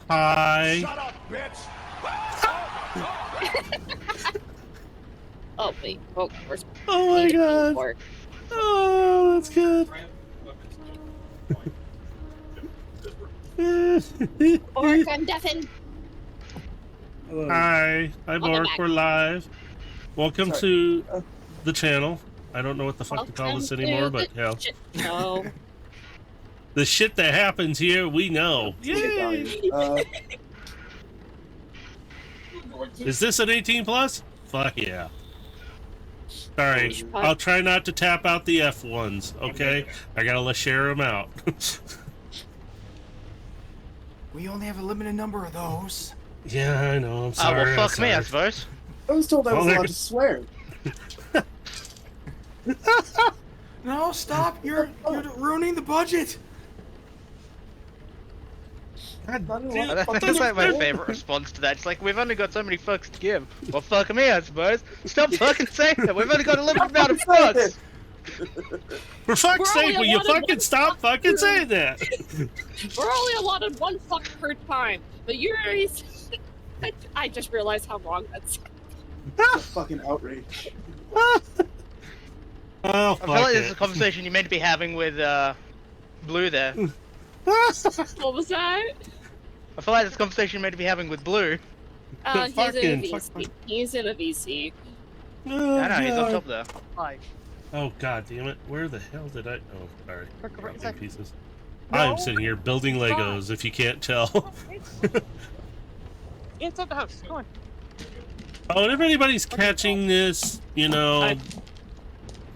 Hi. Shut up, bitch! Oh wait, oh, where's Oh my god. Oh, that's good. Bork, I'm deafened. Hello. Hi. Hi, Welcome Bork. back. We're live. Welcome Sorry. to the channel. I don't know what the fuck to call Welcome this anymore, to but the hell. shit show. The shit that happens here, we know. Yay! Is this an 18 plus? Fuck yeah. Sorry, I'll try not to tap out the F ones, okay? I gotta share them out. We only have a limited number of those. Yeah, I know, I'm sorry. Well, fuck me, I suppose. I was told I was Well, allowed to swear. No, stop! You're ruining the budget. God Not damn, That's like my favorite response to that. It's like, we've only got so many fucks to give. Well, fuck me, I suppose. Stop fucking saying that. We've only got a limited amount of fucks. For fuck's We're only sake, will you allotted fucking one stop fuck fucking per- saying that? We're only allotted one fuck per time, but you're. I just realized how long that's. A fucking outrage. Oh, I fuck feel like this it. is a conversation you meant to be having with, Blue there. What was that? I feel like this conversation you meant to be having with Blue. He's in a Fucking- VC. He's in a VC. Oh, I know, he's on God. top there. Like, Oh god damn it, where the hell did I... Oh, sorry. It's Big like- pieces. No. I'm sitting here building Legos, if you can't tell. inside the house. Come on. Oh, and if anybody's catching this, you know,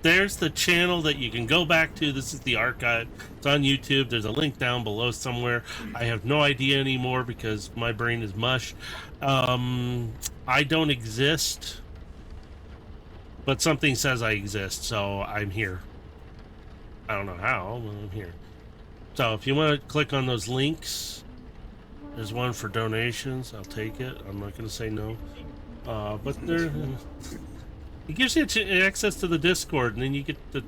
there's the channel that you can go back to. This is the archive. It's on YouTube. There's a link down below somewhere. I have no idea anymore because my brain is mush. I don't exist, but something says I exist, so I'm here. I don't know how, but I'm here. So if you want to click on those links, there's one for donations. I'll take it. I'm not going to say no. But there, it gives you access to the Discord, and then you get the.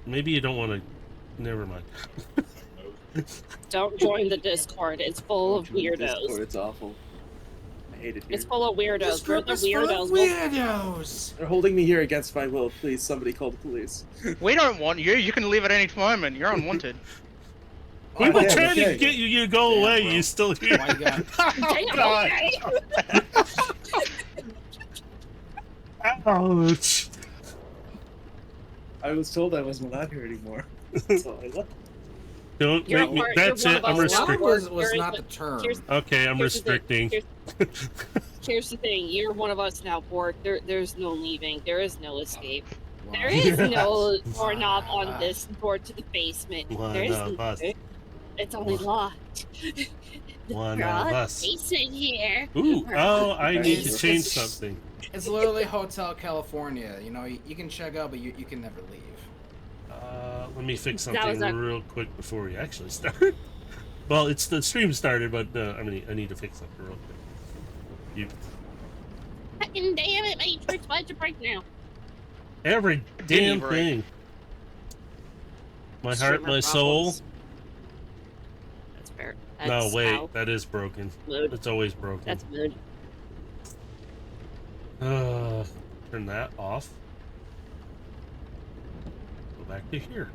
Maybe you don't want to. Never mind. Don't join the Discord. It's full of weirdos. It's awful. I hate it here. It's full of weirdos. This We're group the is full of weirdos. weirdos. They're holding me here against my will. Please, somebody call the police. We don't want you. You can leave at any moment. You're unwanted. We were yeah, trying okay. to get you to go away. You still here? My God. Oh, God. Ouch. I was told I wasn't allowed here anymore. So I left. Don't You're make me. part- That's you're it. one I'm of us. restricting. Was You're not the- the term. here's- Okay, I'm Here's the thing. restricting. Here's the thing. You're one of us now, Bork. There's no leaving. There is no escape. Wow. There is no doorknob on this door to the basement. One There is of us. It's only locked. One We're of all us. basement here. Ooh. Oh, I need to It's- change it's- something. It's literally Hotel California. You know, you can check out, but you can never leave. Let me fix That was something a- real quick before we actually start. Well, it's the stream started, but I need to fix something real quick. You. Fucking damn it, Matrix. Why'd you break now? Every damn break. thing. My heart, Streamer my soul. problems. That's fair. No, That's wait, how- that is broken. Mood. It's always broken. That's mood. Turn that off. Go back to here.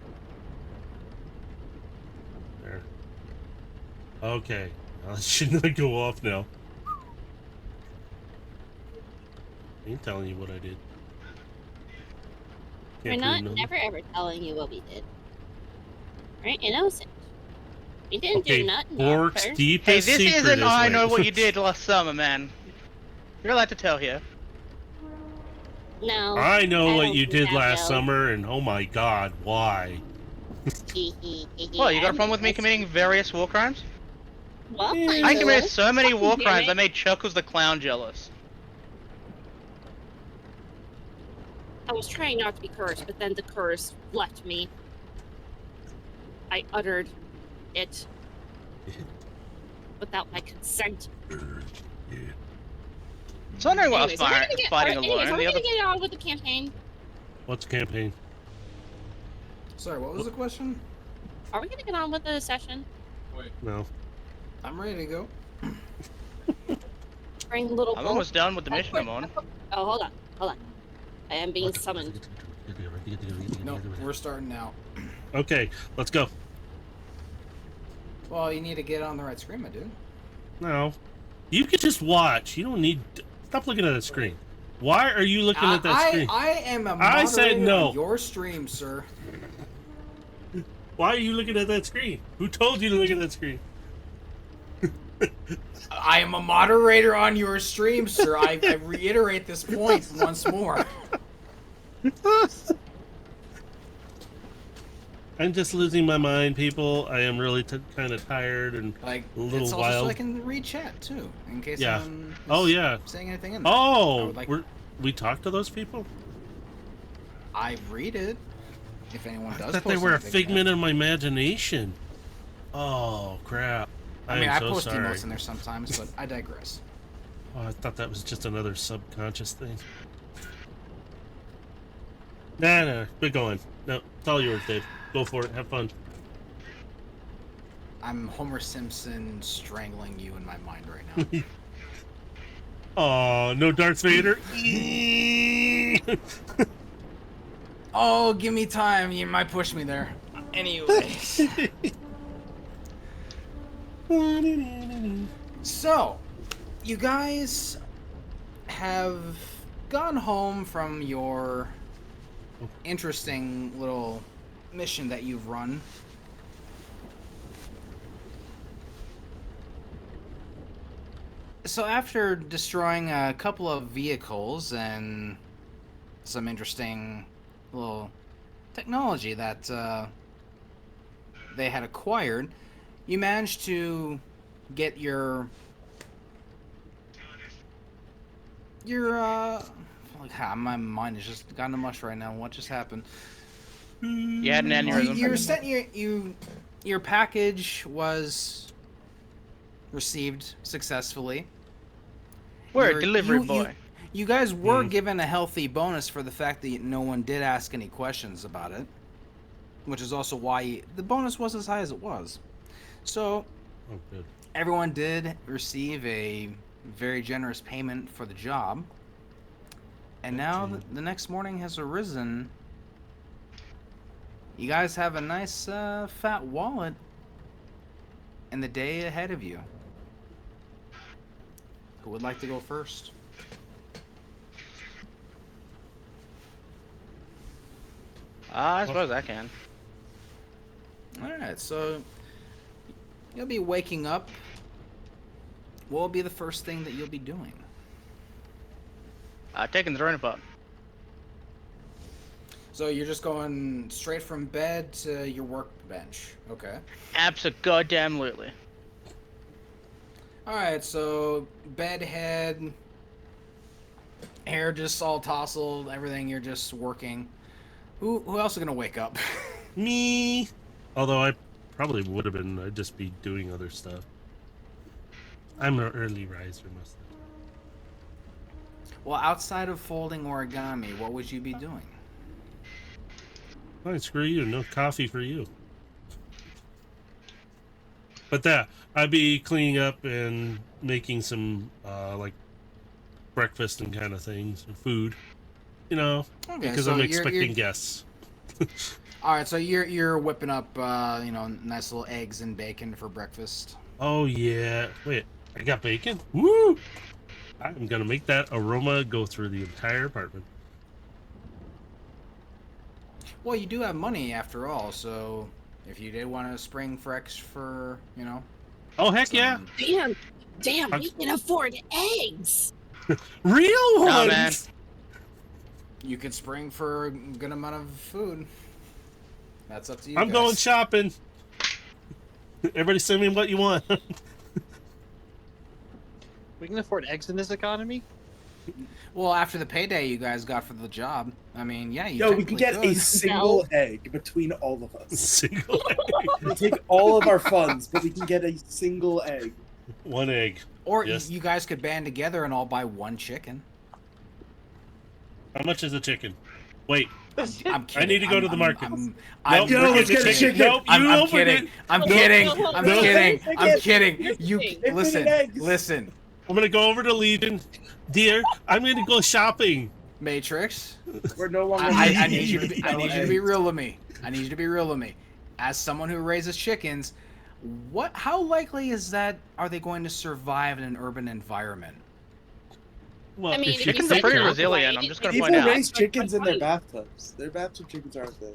There. Okay. Now that should not go off now. I ain't telling you what I did. We're Can't not prove nothing. ever ever telling you what we did. Right? Innocent. We didn't Okay, do nothing. Bork's officer. deepest Hey, this secret isn't is I know wait. what you did last summer, man. You're allowed to tell here. No. I know what don't you do did that, last Bill. summer, and oh my god, why? What, you got a problem with me committing various war crimes? Well, I committed so many war Damn crimes, it. I made Chuckles the Clown jealous. I was trying not to be cursed, but then the curse left me. I uttered it without my consent. So I'm wondering what I was Anyways, we're gonna get- fighting anyways, alone. Are The we other gonna get on with the campaign? What's campaign? Sorry, what was the question? Are we gonna get on with the session? No. I'm ready to go. Bring little. I'm almost done with the mission I'm on. Oh, hold on, hold on. I am being summoned. No, we're starting now. Okay, let's go. Well, you need to get on the right screen, my dude. No, you can just watch. You don't need. Stop looking at the screen. Why are you looking at that screen? I am a I said moderator no. on your stream, sir. Why are you looking at that screen? Who told you to look at that screen? I am a moderator on your stream, sir. I reiterate this point once more. I'm just losing my mind, people. I am really kind of tired and Like, a little it's also wild. so I can read chat too, in case Yeah. someone is Oh yeah. saying anything in there. I Oh, would like- we talked to those people. I read it. If anyone does, I thought they post were a anything in figment there. of my imagination. Oh crap! I mean, am I so post sorry. emotes in there sometimes, but I digress. Oh, I thought that was just another subconscious thing. Nah, we're going. No, it's all yours, Dave. Go for it. Have fun. I'm Homer Simpson strangling you in my mind right now. Oh, no Darth Vader. Oh, give me time. You might push me there. Anyways. So, you guys have gone home from your interesting little mission that you've run. So after destroying a couple of vehicles and some interesting little technology that they had acquired, you managed to get your my mind is just gone to mush right now. What just happened? You had an aneurysm. Your package was received successfully. We're Your- a delivery you- boy. You guys were given a healthy bonus for the fact that no one did ask any questions about it, which is also why the bonus was as high as it was. So, Oh, good. everyone did receive a very generous payment for the job. And now the next morning has arisen. You guys have a nice fat wallet in the day ahead of you. Who would like to go first? I suppose I can. Alright, so you'll be waking up. What will be the first thing that you'll be doing? Taking the running pump. So you're just going straight from bed to your workbench. Okay. Abso-goddamn-lutely. Alright, so bed head, hair just all tousled, everything, you're just working. Who else is gonna wake up? Me. Although I probably would have been. I'd just be doing other stuff. I'm an early riser most of the time. Well, outside of folding origami, what would you be doing? Fine, screw you. No coffee for you. But I'd be cleaning up and making some like breakfast and kind of things, or food. You know, Okay, because so I'm you're- expecting guests. All right, so you're whipping up, nice little eggs and bacon for breakfast. Oh yeah. Wait, I got bacon? Woo! I'm gonna make that aroma go through the entire apartment. Well, you do have money after all, so if you did want to spring for Oh heck yeah! some- Damn, we can afford eggs. Real ones. Nah, man. you could spring for a good amount of food. That's up to you. I'm guys. going shopping. Everybody send me what you want. We can afford eggs in this economy? Well, after the payday you guys got for the job, I mean, yeah, you Yo, we can technically get a could. single egg between all of us. Single egg. We'll take all of our funds, but we can get a single egg. One egg. Or Yes. you guys could band together and all buy one chicken. How much is a chicken? Wait, I'm kidding. I need to go to the market. I'm Nope, Yo, we're let's getting get a chicken. Nope, you I'm opened kidding. it. I'm No, kidding. no, I'm no, kidding. no. I'm kidding. Here's the You thing. listen. eggs. Listen. I'm gonna go over to Legion. Dear, I'm gonna go shopping. Matrix. We're no longer. I need you to be. I No need you to be eggs. real with me. I need you to be real with me. As someone who raises chickens, how likely is that? Are they going to survive in an urban environment? Well, I mean, if if you you Chickens take are pretty care- resilient. I'm just gonna People point out. raise chickens in their Fine. bathtubs. Their bathtub chickens aren't they?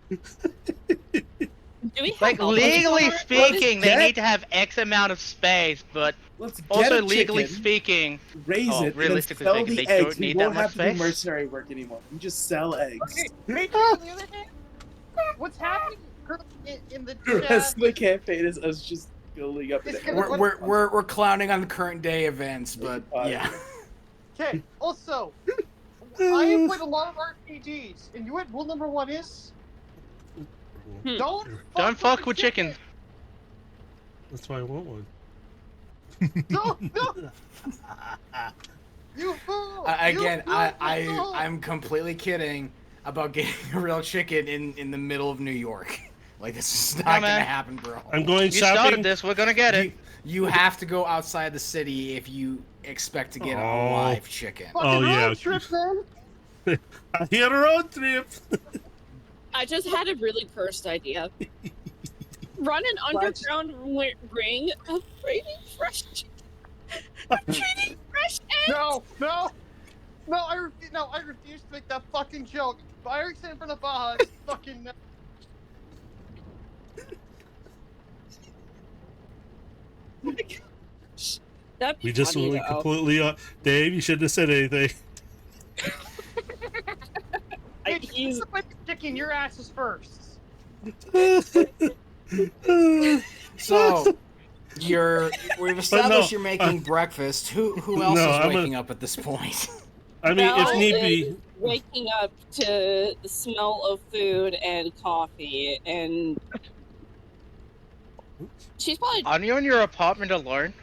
Do we have Like bubbles legally on our- speaking, they get- need to have X amount of space, but Let's get also a legally chicken, speaking, raise oh, it, and then realistically sell speaking, the they eggs. don't We need that won't much have to do space. mercenary work anymore. We just sell eggs. Okay, Matrix, on the other hand, what's happening currently in the The chat? rest of the campaign is us just building up an It's egg. gonna- We're clowning on the current day events, but yeah. Okay, also, I have played a lot of RPGs, and you know what rule number 1 is? Hmm. Don't fuck with chickens. That's why I want one. No, no! You fool! Again, You fool! I'm completely kidding about getting a real chicken in the middle of New York. Like this is not Nah, gonna man. happen, bro. I'm going You shopping. started this, we're gonna get it. You have to go outside the city if you expect to get a Oh. live chicken. Fucking Oh, yeah. road trip, then! I hit a road trip. I just had a really cursed idea. Run an underground ring of trading fresh chicken. Of trading fresh eggs. No, no! No, I refuse to make that fucking joke. But I already said in front of Baja, it's fucking no. Oh my gosh. That'd be We just funny, went though. completely. Dave, you shouldn't have said anything. Hey, he's- the chicken, your ass is first. So we've established you're making uh, breakfast. Who else no, is I'm waking up at this point? I mean, if Val need is be. waking up to the smell of food and coffee, and she's probably Are you in your apartment alone?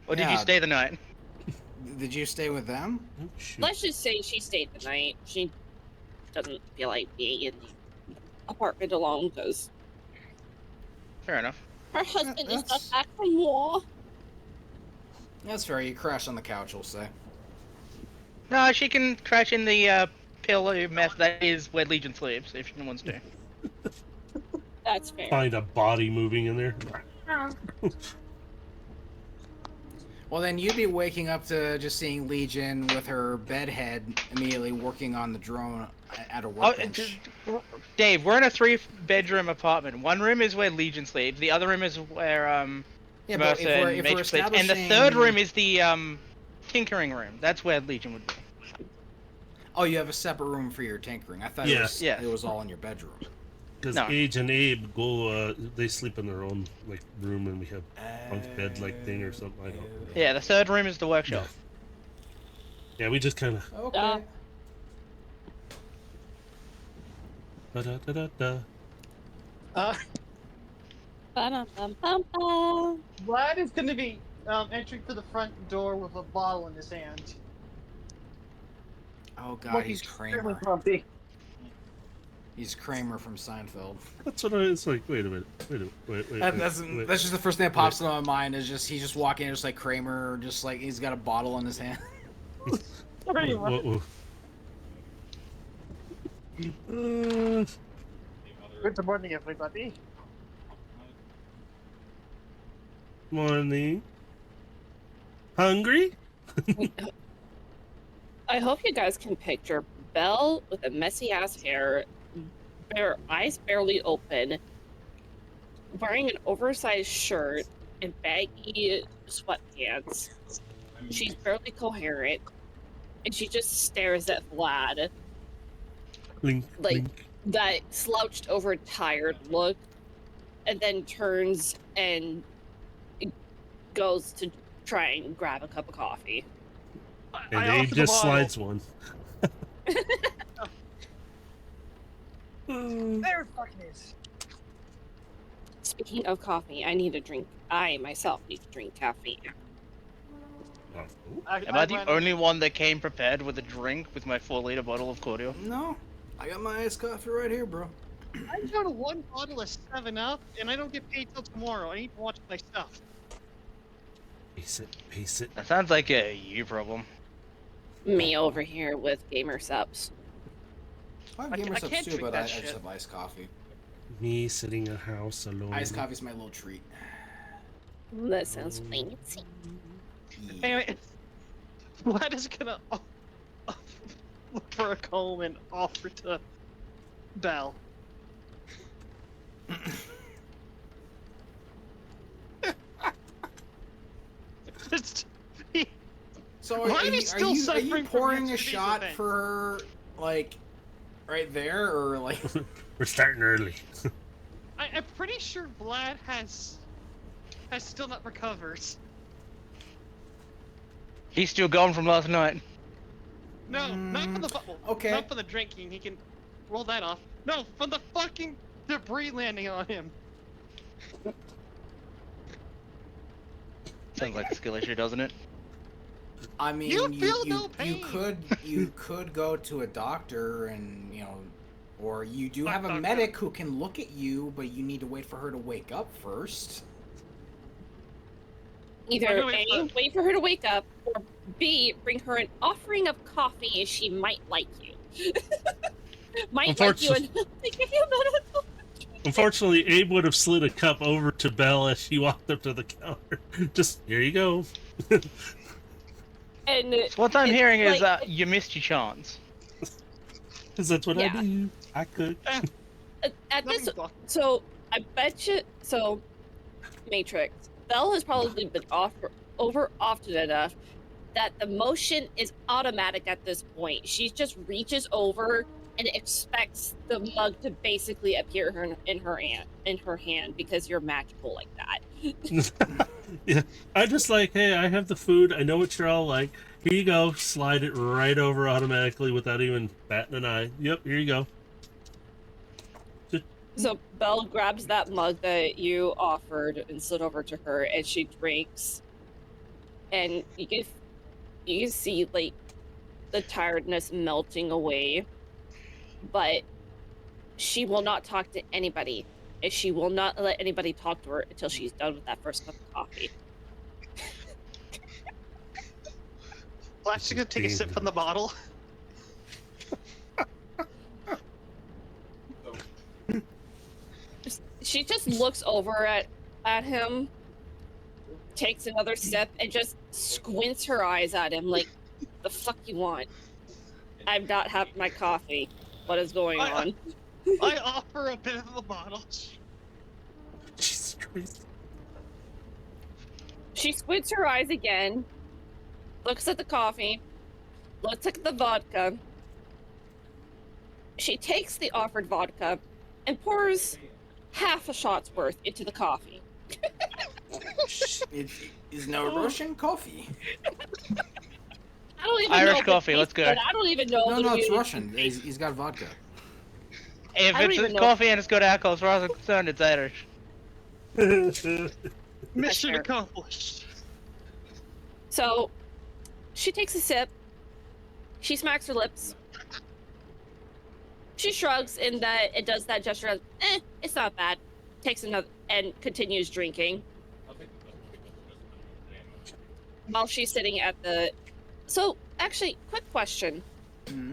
Or did you Yeah. stay the night? Did you stay with them? Oh, shoot. let's just say she stayed the night. She doesn't feel like being in the apartment alone because Fair enough. her husband is that's- not back from war. That's fair. You crashed on the couch, we'll say. No, she can crash in the pillow mess that is where Legion sleeps, if she wants to. That's fair. Find a body moving in there. Well, then you'd be waking up to just seeing Legion with her bedhead immediately working on the drone at a Oh, workbench. Dave, we're in a 3-bedroom apartment. One room is where Legion sleeps. The other room is where Yeah, but Mercer if we're and Matrix sleeps. establishing... And the third room is the tinkering room. That's where Legion would be. Oh, you have a separate room for your tinkering. I thought Yes. Yeah. it was all in your bedroom. Because No. Age and Abe go, they sleep in their own like room, and we have bunk bed like thing or something. I don't. Yeah, the third room is the workshop. Yeah, we just kind of. Okay. Da da da da da. Ba-dum-bum-bum-bum. Vlad is gonna be entering to the front door with a bottle in his hand. Oh god, Look, he's extremely Kramer. grumpy. He's Kramer from Seinfeld. That's what I was like. Wait a minute. That's just the first thing that pops into my mind is just he's just walking in just like Kramer, just like he's got a bottle in his hand. Pretty much. Good morning, everybody. Morning. Hungry? I hope you guys can picture Belle with a messy ass hair, eyes barely open, wearing an oversized shirt and baggy sweatpants. She's barely coherent, and she just stares at Vlad, Blink, like blink. that slouched over tired look, and then turns and goes to try and grab a cup of coffee. And I Abe offered just the bottle. slides one. There it fucking is. Speaking of coffee, I need a drink. I myself need to drink caffeine. Am I the only one that came prepared with a drink with my 4-liter bottle of cordial? No, I got my iced coffee right here, bro. I got one bottle of 7-Up, and I don't get paid till tomorrow. I need to watch my stuff. Pace it, pace it. That sounds like a you problem. Me over here with gamer subs. I have I gamer can't subs too, drink but that I just shit. have iced coffee. Me sitting in a house alone. Iced coffee's my little treat. That sounds fancy. Yeah. Anyway, Vlad is gonna look for a comb and offer to Belle. Just, So Why am I still are suffering you from pouring a yesterday's shot event? for her, like, right there, or like? We're starting early. I'm pretty sure Vlad has still not recovered. He's still gone from last night. No, not from the okay. not from the drinking. He can roll that off. No, from the fucking debris landing on him. Sounds like a skill issue, doesn't it? I mean, You feel no pain. you could go to a doctor and or you do have a Doctor. medic who can look at you, but you need to wait for her to wake up first. Either Wait, wait, A, wait for her to wake up, or B, bring her an offering of coffee and she might like you. Might like you and give you a medical. Unfortunately, Abe would have slid a cup over to Belle as she walked up to the counter. Just, here you go. And So what I'm hearing is like, that you missed your chance. Because that's what Yeah. I do. I could. at this, Nothing's blocked. so I bet you. So, Matrix. Belle has probably been over often enough that the motion is automatic at this point. She just reaches over and expects the mug to basically appear in her hand because you're magical like that. Yeah, I just like, hey, I have the food. I know what you're all like. Here you go. Slide it right over automatically without even batting an eye. Yep, here you go. So Belle grabs that mug that you offered and slid over to her, and she drinks. And you can see like the tiredness melting away, but she will not talk to anybody, and she will not let anybody talk to her until she's done with that first cup of coffee. Vlad's just gonna take a sip from the bottle. She just looks over at him, takes another sip, and just squints her eyes at him like, "The fuck you want? I've not had my coffee. What is going on?" I offer a bit of the bottle. Jesus Christ. She squints her eyes again, looks at the coffee, looks at the vodka. She takes the offered vodka and pours half a shot's worth into the coffee. It is now Russian coffee. I don't even Irish know if it coffee, let's tastes go. good. I don't even know. No, if no, it it's really Russian. tastes- He's got vodka. If I don't it's even know. coffee and it's got alcohol, as far as I'm concerned, it's Irish. Mission fair. accomplished. So, she takes a sip. She smacks her lips. She shrugs and that it does that gesture of, it's not bad. Takes another and continues drinking. While she's sitting at the. So, actually, quick question. Hmm.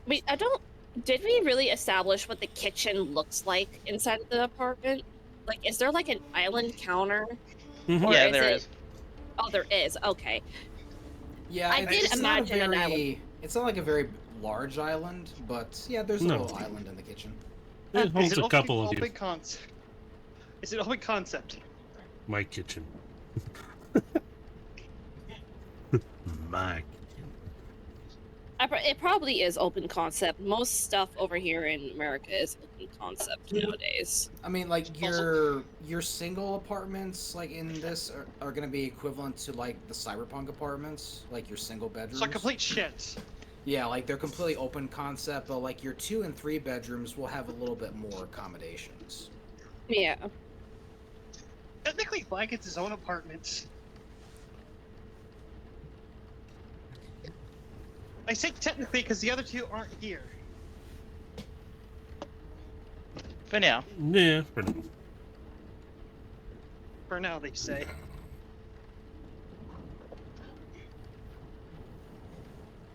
Did we really establish what the kitchen looks like inside of the apartment? Like, is there like an island counter? Mhm. Or Yeah, is there it- is. Oh, there is. Okay. Yeah, I it's, did it's not a imagine an very. It's not like a very large island, but yeah, there's a No. little island in the kitchen. It Is holds it a couple of open you. concept? Is it open concept? My kitchen. My kitchen. It probably is open concept. Most stuff over here in America is open concept nowadays. I mean, like your single apartments, like in this, are gonna be equivalent to like the Cyberpunk apartments, like your single bedrooms. So complete shit. Yeah, like they're completely open concept, but like your 2 and 3 bedrooms will have a little bit more accommodations. Yeah. Technically, Black gets his own apartment. I say technically because the other two aren't here. For now. Yeah, for now. For now, they say.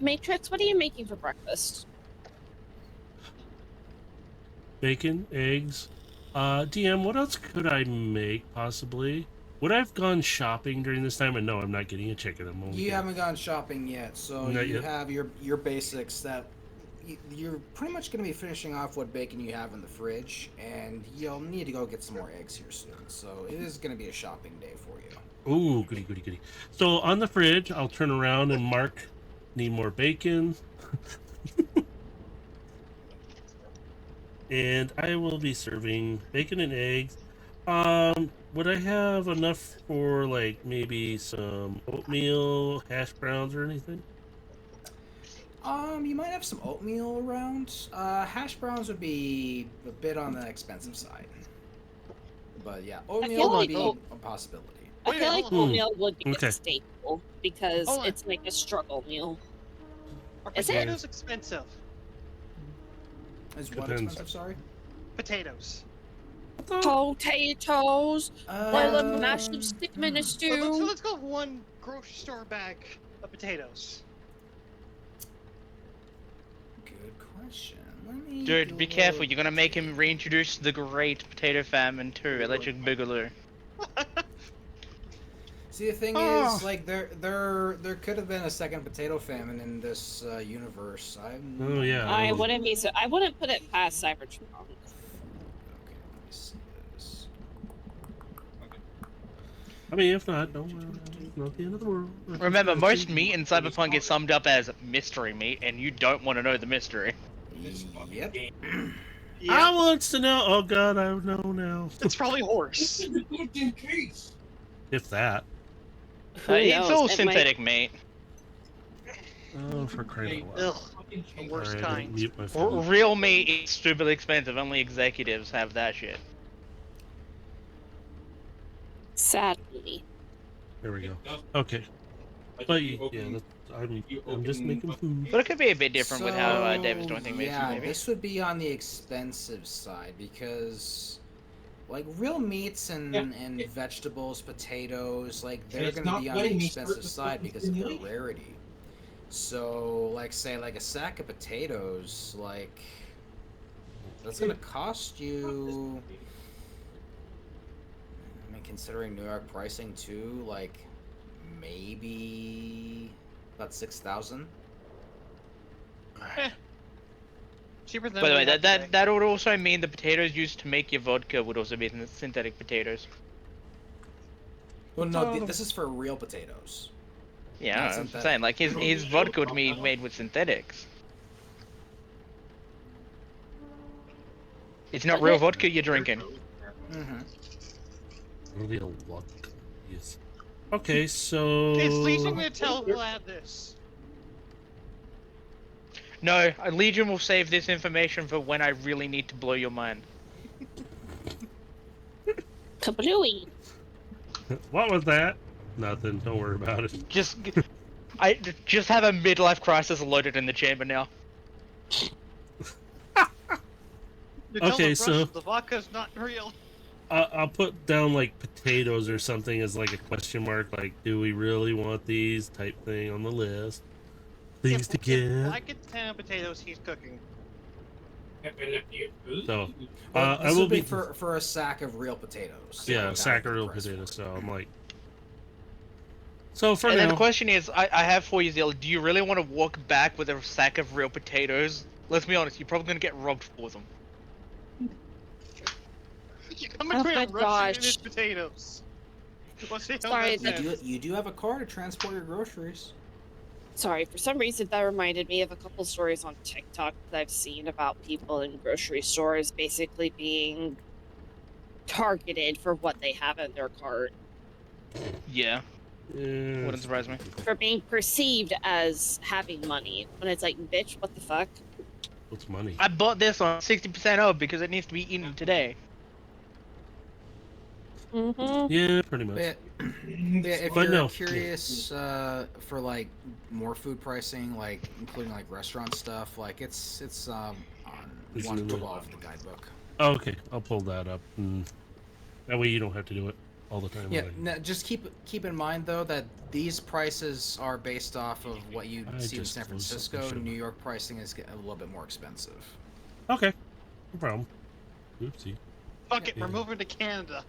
Matrix, what are you making for breakfast? Bacon, eggs. DM, what else could I make, possibly? Would I have gone shopping during this time? And no, I'm not getting a chicken. I'm only You getting... haven't gone shopping yet, so Not you yet. have your basics that you're pretty much going to be finishing off what bacon you have in the fridge, and you'll need to go get some more eggs here soon. So it is going to be a shopping day for you. Ooh, goody, goody, goody. So on the fridge, I'll turn around and mark, need more bacon. And I will be serving bacon and eggs. Would I have enough for, like, maybe some oatmeal, hash browns, or anything? You might have some oatmeal around. Hash browns would be a bit on the expensive side. But yeah, oatmeal would like be oat- a possibility. I Wait, feel like hold on. oatmeal would be Okay. a staple because Hold on. it's like a struggle meal. Are Is it? potatoes expensive? Is what Depends. expensive? Sorry. Potatoes. Potatoes. Boil them, mash them, stick them in a Let's stew. go with one grocery store bag of potatoes. Good question. Let me Dude, go be careful. look. You're gonna make him reintroduce the great potato famine too. Electric Boogaloo. See, the thing Oh. is, like, there could have been a second potato famine in this universe. Oh, yeah. I wouldn't be so. I wouldn't put it past Cyberpunk. Okay, let me see this. I mean, if not, don't worry. It's not the end of the world. Remember, most meat in Cyberpunk is summed up as mystery meat, and you don't want to know the mystery. Yep. I wants to know. Oh, God, I know now. It's probably horse. If that. Who It's knows? all It synthetic meat. Oh, for crying out loud. Ugh, the worst Sorry, I didn't kind. mute my phone. Real meat is stupidly expensive. Only executives have that shit. Sadly. There we go. Okay. But yeah, I'm just making food. But it could be a bit different with how So, David's doing things, Yeah, maybe. this would be on the expensive side because, like, real meats and vegetables, potatoes, like, they're going to be on the expensive side because of their rarity. So, like, say, like a sack of potatoes, like, that's going to cost you. I mean, considering New York pricing too, like, maybe about 6,000. Cheaper than By the we way, have today. that would also mean the potatoes used to make your vodka would also be synthetic potatoes. Well, no, this is for real potatoes. Yeah, Not that's what I'm synthetic. saying. Like his vodka would be made with synthetics. It's not real vodka you're drinking. Mm-hmm. Maybe a lot. Yes. Okay, so. It's leasing me to tell Vlad this. No, Legion will save this information for when I really need to blow your mind. Kablooey. What was that? Nothing. Don't worry about it. Just have a midlife crisis loaded in the chamber now. You tell Okay, the so- Russians the vodka's not real. I'll put down like potatoes or something as like a question mark. Like, do we really want these type thing on the list? Things to If I get. get 10 potatoes, he's cooking. So, Well, I this will would be be for a sack of real potatoes. yeah, That a sack would be of the real price for potatoes. it. So I'm like. So for And then now, the question is, I have for you, Zilla, do you really want to walk back with a sack of real potatoes? Let's be honest, you're probably gonna get robbed for them. I'm Oh between my a Russian and his gosh. potatoes. Let's see how Sorry, that You ends. do have a car to transport your groceries. Sorry, for some reason that reminded me of a couple stories on TikTok that I've seen about people in grocery stores basically being targeted for what they have in their cart, Yeah, yeah, wouldn't surprise me. for being perceived as having money. When it's like, bitch, what the fuck? what's money? I bought this on 60% off because it needs to be eaten today. Mm-hmm. Yeah, pretty much. But, yeah, if But you're no, curious for like more food pricing, like including like restaurant stuff, like it's on It's in the- 112 the guidebook. Oh, okay, I'll pull that up, and that way you don't have to do it all the time. Yeah, right? no, just keep in mind though that these prices are based off of what you I see in just San closed something, Francisco. should've- New York pricing is a little bit more expensive. Okay, no problem. Oopsie. Fuck it, we're Yeah. moving to Canada.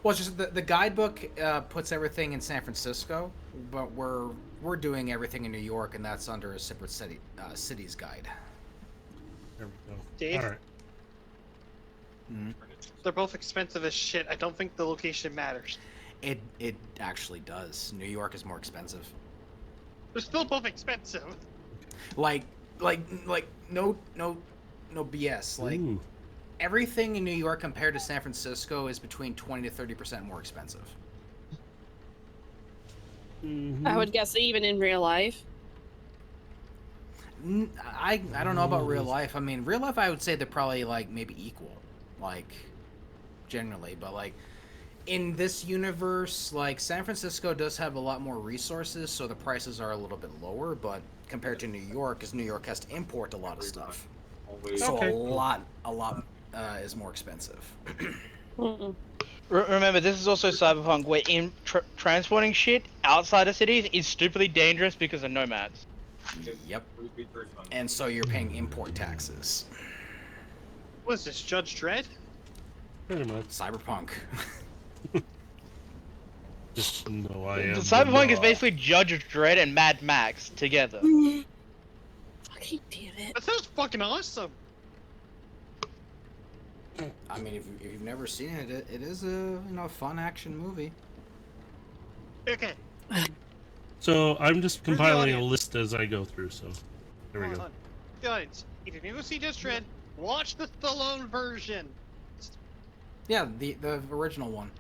Well, it's just the guidebook puts everything in San Francisco, but we're doing everything in New York, and that's under a separate cities guide. There we go. Dave? All right. They're both expensive as shit. I don't think the location matters. It actually does. New York is more expensive. They're still both expensive. Like no BS. Like Ooh. everything in New York compared to San Francisco is between 20 to 30% more expensive. Mhm. I would guess even in real life. I don't know about real life. I mean, real life I would say they're probably like maybe equal, like generally, but like in this universe, like San Francisco does have a lot more resources, so the prices are a little bit lower, but compared to New York, because New York has to import a lot of stuff. So Okay. a lot is more expensive. Mm-mm. Remember, this is also Cyberpunk, where transporting shit outside of cities is stupidly dangerous because of nomads. Yep. And so you're paying import taxes. What is this, Judge Dredd? Pretty much. Cyberpunk. Just know I am. Cyberpunk is the- basically Judge Dredd and Mad Max together. Fucking damn it. That sounds fucking awesome. I mean, if you've never seen it, it is a fun action movie. Okay. So I'm just Where's the compiling a audience? list as I go through. So there we Hold go. on. Guys, if you've never seen Judge Dredd, watch the Stallone version. Yeah, the original one.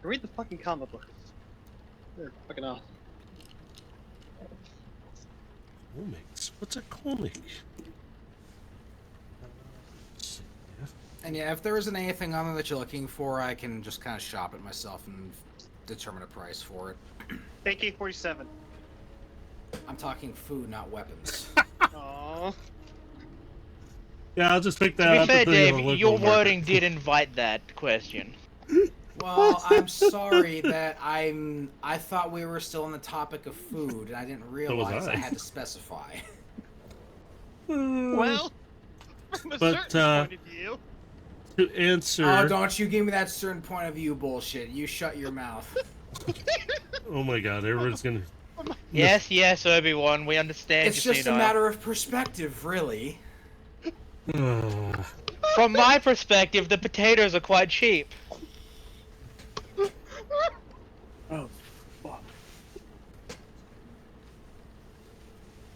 Read the fucking comic books. They're fucking awesome. Comics. What's a comic? And yeah, if there isn't anything on there that you're looking for, I can just kind of shop it myself and determine a price for it. AK-47. I'm talking food, not weapons. Aww. Yeah, I'll just pick To that be up. fair, and put it in Dave, the local your market. wording did invite that question. Well, I'm sorry that I thought we were still on the topic of food, and I didn't realize I. I had to specify. Well, from a But, certain point of view, to answer. Oh, don't you give me that certain point of view bullshit. You shut your mouth. Oh my God, everyone's gonna. Yes, Obi-Wan, we understand. It's just a matter of perspective, really. Oh. From my perspective, the potatoes are quite cheap. Oh, fuck.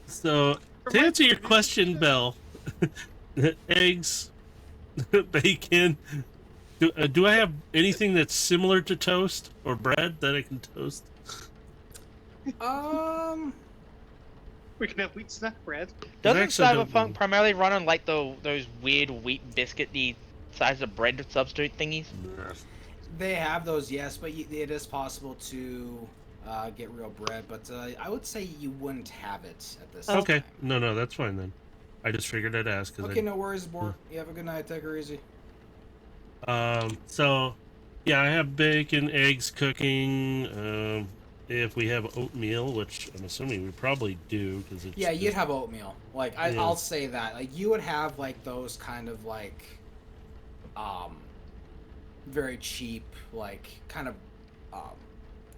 So to answer your question, Belle, eggs, bacon. Do I have anything that's similar to toast or bread that I can toast? we can have wheat snack bread. Doesn't actually don't Cyberpunk know. primarily run on like those weird wheat biscuity size of bread substitute thingies? They have those, yes, but it is possible to get real bread. But I would say you wouldn't have it at this Okay, time. no, that's fine then. I just figured I'd ask. Okay, no worries, Bort. You have a good night. Take her easy. So, yeah, I have bacon, eggs cooking. If we have oatmeal, which I'm assuming we probably do, because it's Yeah, you'd have oatmeal. Like Yeah. I'll say that. Like you would have like those kind of like, very cheap, like kind of,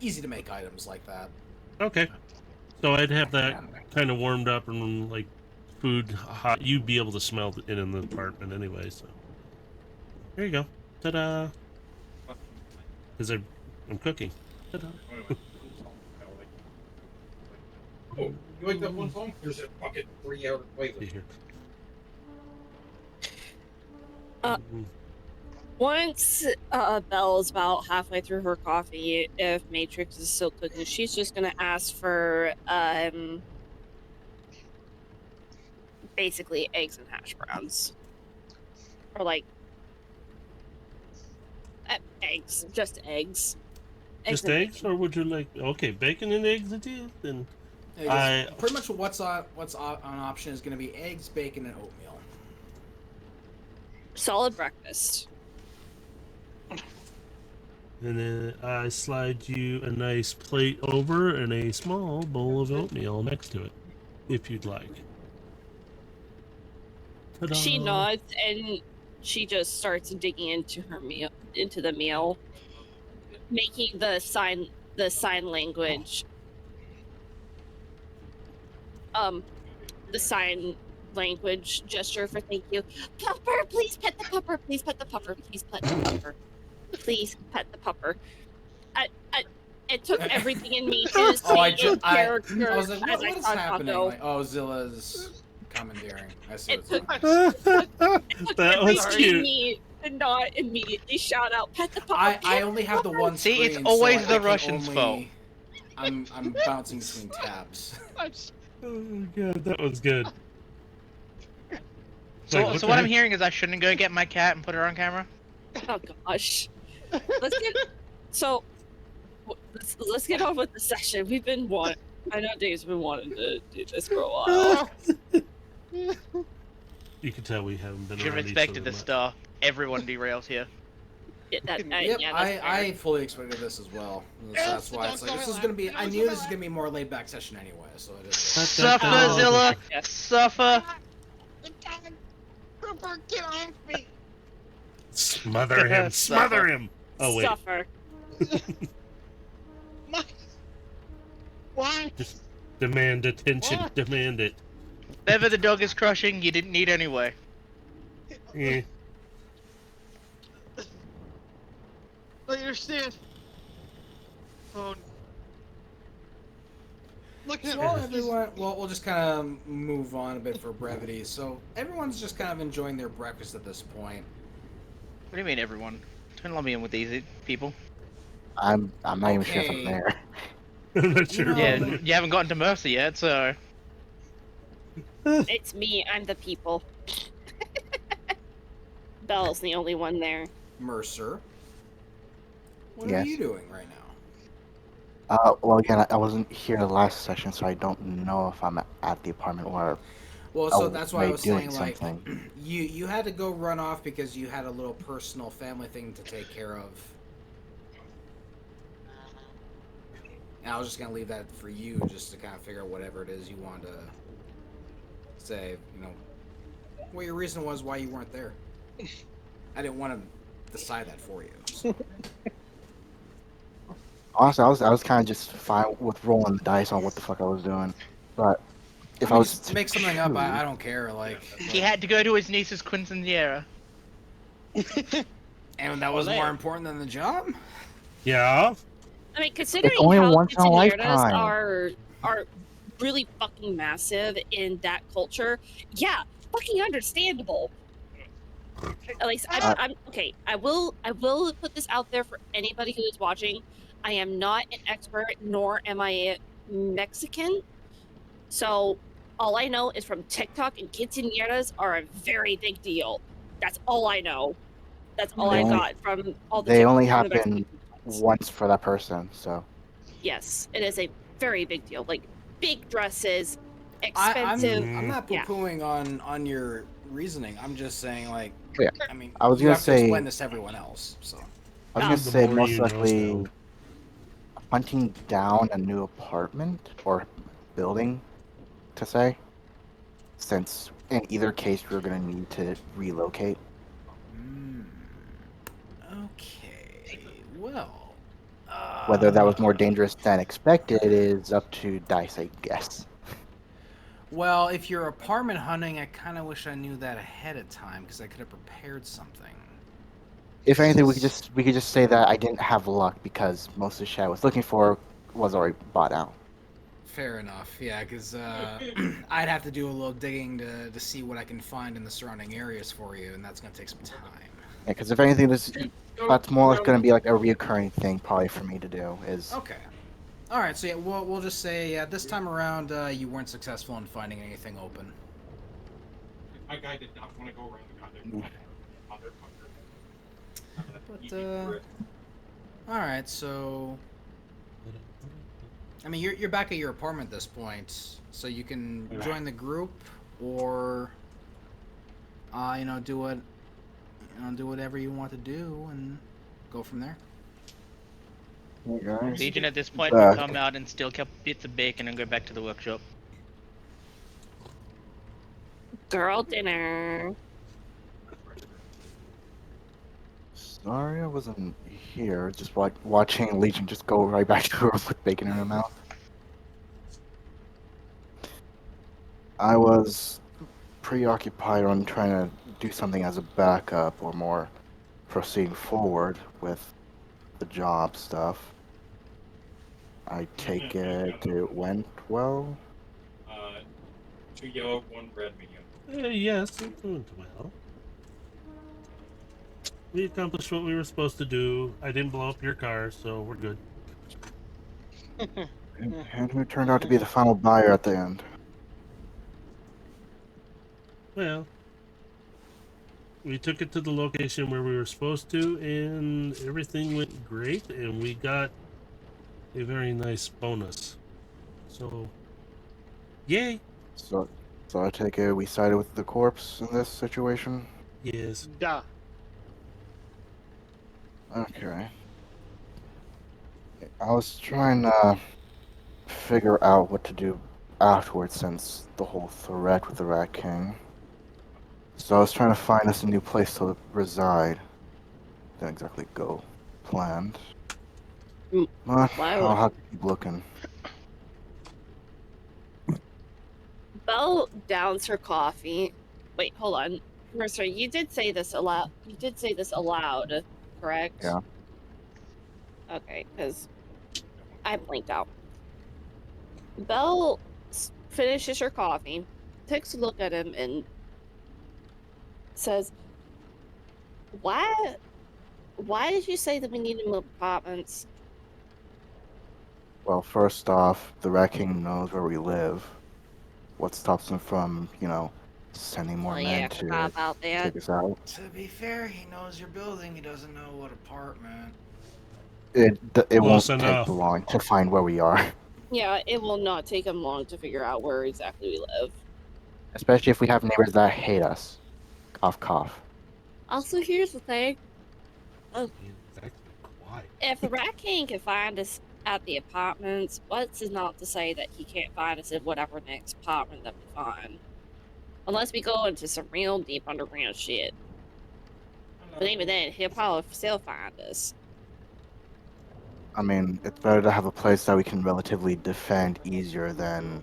easy to make items like that. Okay. So I'd have that kind of warmed up and like food hot. You'd be able to smell it in the apartment anyway. So there you go. Ta-da! Because I'm cooking. Ta-da! Oh, you like that one song? There's a fucking 3-hour See playlist. here. Uh, Once Belle's about halfway through her coffee, if Matrix is still cooking, she's just gonna ask for basically eggs and hash browns, or like eggs, just eggs. Just and eggs, bacon. or would you like? Okay, bacon and eggs it is. Then I Pretty much what's on option is going to be eggs, bacon, and oatmeal. Solid breakfast. and then I slide you a nice plate over and a small bowl of oatmeal next to it, if you'd like. Ta-da. She nods and she just starts digging into the meal, making the sign language. The sign language gesture for thank you. Pupper, please pet the pupper. Please pet the pupper. Please pet the pupper. Please pet the pupper. It took everything in me to say in character I was like, as what I is thought happening? Taco. Like, oh, Zilla's commandeering. I see It what's took, going on. That was everything in cute. me to not immediately shout out, pet the pupper. I only have the one See, screen. it's always so the I can Russians' fault. I'm bouncing between tabs. Oh god, that was good. So, Like, so the what I'm heck? hearing is I shouldn't go get my cat and put her on camera? Oh gosh. Let's get on with the session. I know Dave's been wanting to do this for a while. You can tell we haven't been Should have around each expected other the much. star. Everyone derails here. Yep, That's fair. I fully expected this as well. So that's why it's like this is gonna be. I knew this is gonna be a more laid back session anyway. So it is. Suffer, Oh. Zilla! Yeah. Suffer! Cooper, get off me! Smother him! Smother him! Oh wait. Suffer. Why? Just demand attention. What? Demand it. Whatever the dog is crushing, you didn't need anyway. Eh. I understand. Oh. Look at Well, him. everyone. Well, we'll just kind of move on a bit for brevity. So everyone's just kind of enjoying their breakfast at this point. What do you mean, everyone? Don't let me in with these people. I'm not even sure if I'm Okay. there. I'm not sure. know- Yeah, you haven't gotten to Mercy yet, so... It's me. I'm the people. Belle's the only one there. Mercer, what Yes. are you doing right now? Well, again, I wasn't here the last session, so I don't know if I'm at the apartment or Well, so Oh, that's why I wait, was doing saying, like, something. you had to go run off because you had a little personal family thing to take care of. And I was just gonna leave that for you, just to kind of figure out whatever it is you want to say. You know, what your reason was why you weren't there. I didn't want to decide that for you. So. honestly, I was kind of just fine with rolling the dice on what the fuck I was doing. But if I mean, was just to make something up, choose- I don't care. Like, He had to go to his niece's quinceanera. and that was Well, more there. important than the job. Yeah. I mean, considering only how once in a quinceañeras lifetime. are really fucking massive in that culture, yeah, fucking understandable. At least I'm okay. I will put this out there for anybody who is watching. I am not an expert, nor am I a Mexican. So all I know is from TikTok, and quinceañeras are a very big deal. That's all I know. That's all They I only- got from all the. they TikTok only from the happen Mexican ones. once for that person, so Yes, it is a very big deal. Like big dresses, I'm expensive. not Yeah. poo-pooing on your reasoning. I'm just saying, like, Yeah. I mean, I was you gonna have to say- explain this to everyone else. So I was Um, gonna The say more most you know, likely so- hunting down a new apartment or building, to say, since in either case we're gonna need to relocate. okay, well, Whether that was more dangerous than expected is up to Dice, I guess. well, if you're apartment hunting, I kind of wish I knew that ahead of time because I could have prepared something. If anything, we could just say that I didn't have luck because most of the shit I was looking for was already bought out. Fair enough, yeah, because I'd have to do a little digging to see what I can find in the surrounding areas for you, and that's gonna take some time. Yeah, because if anything, that's more like going to be like a reoccurring thing probably for me to do is Okay. All right, so yeah, we'll just say this time around you weren't successful in finding anything open. My guy did not want to go around the goddamn But all right, so I mean, you're back at your apartment at this point, so you can join the group, or do whatever you want to do and go from there. Hey guys. Legion at this point Back. will come out and steal a couple bits of bacon and go back to the workshop. Girl dinner. Sorry I wasn't here, just watching Legion just go right back to her with bacon in her mouth. I was preoccupied on trying to do something as a backup or more proceeding forward with the job stuff. I take it went well. 2 yellow, 1 red medium. Yes, it went well. We accomplished what we were supposed to do. I didn't blow up your car, so we're good. And who turned out to be the final buyer at the end? Well, we took it to the location where we were supposed to, and everything went great, and we got a very nice bonus. So, yay! So I take it we sided with the corpse in this situation? Yes. Duh. Okay. I was trying to figure out what to do afterwards since the whole threat with the Rat King. So I was trying to find us a new place to reside. Didn't exactly go planned. Mm, But why I'll would- have to keep looking. Belle downs her coffee. Wait, hold on. Mercer, you did say this aloud. You did say this aloud, correct? Yeah. Okay, because I blinked out. Belle finishes her coffee, takes a look at him, and says, Why did you say that we need to move apartments? Well, first off, the Rat King knows where we live. What stops him from, sending more Oh, yeah, men I to forgot about that. take us out? To be fair, he knows your building. He doesn't know what apartment. It won't Close take enough. long to find where we are. Yeah, it will not take him long to figure out where exactly we live. Especially if we have neighbors that hate us. Cough, cough. Also, here's the thing. Exactly. Quiet. If the Rat King can find us at the apartments, what's it not to say that he can't find us in whatever next apartment that we find? Unless we go into some real deep underground shit. But even then, he'll probably still find us. I mean, it's better to have a place that we can relatively defend easier than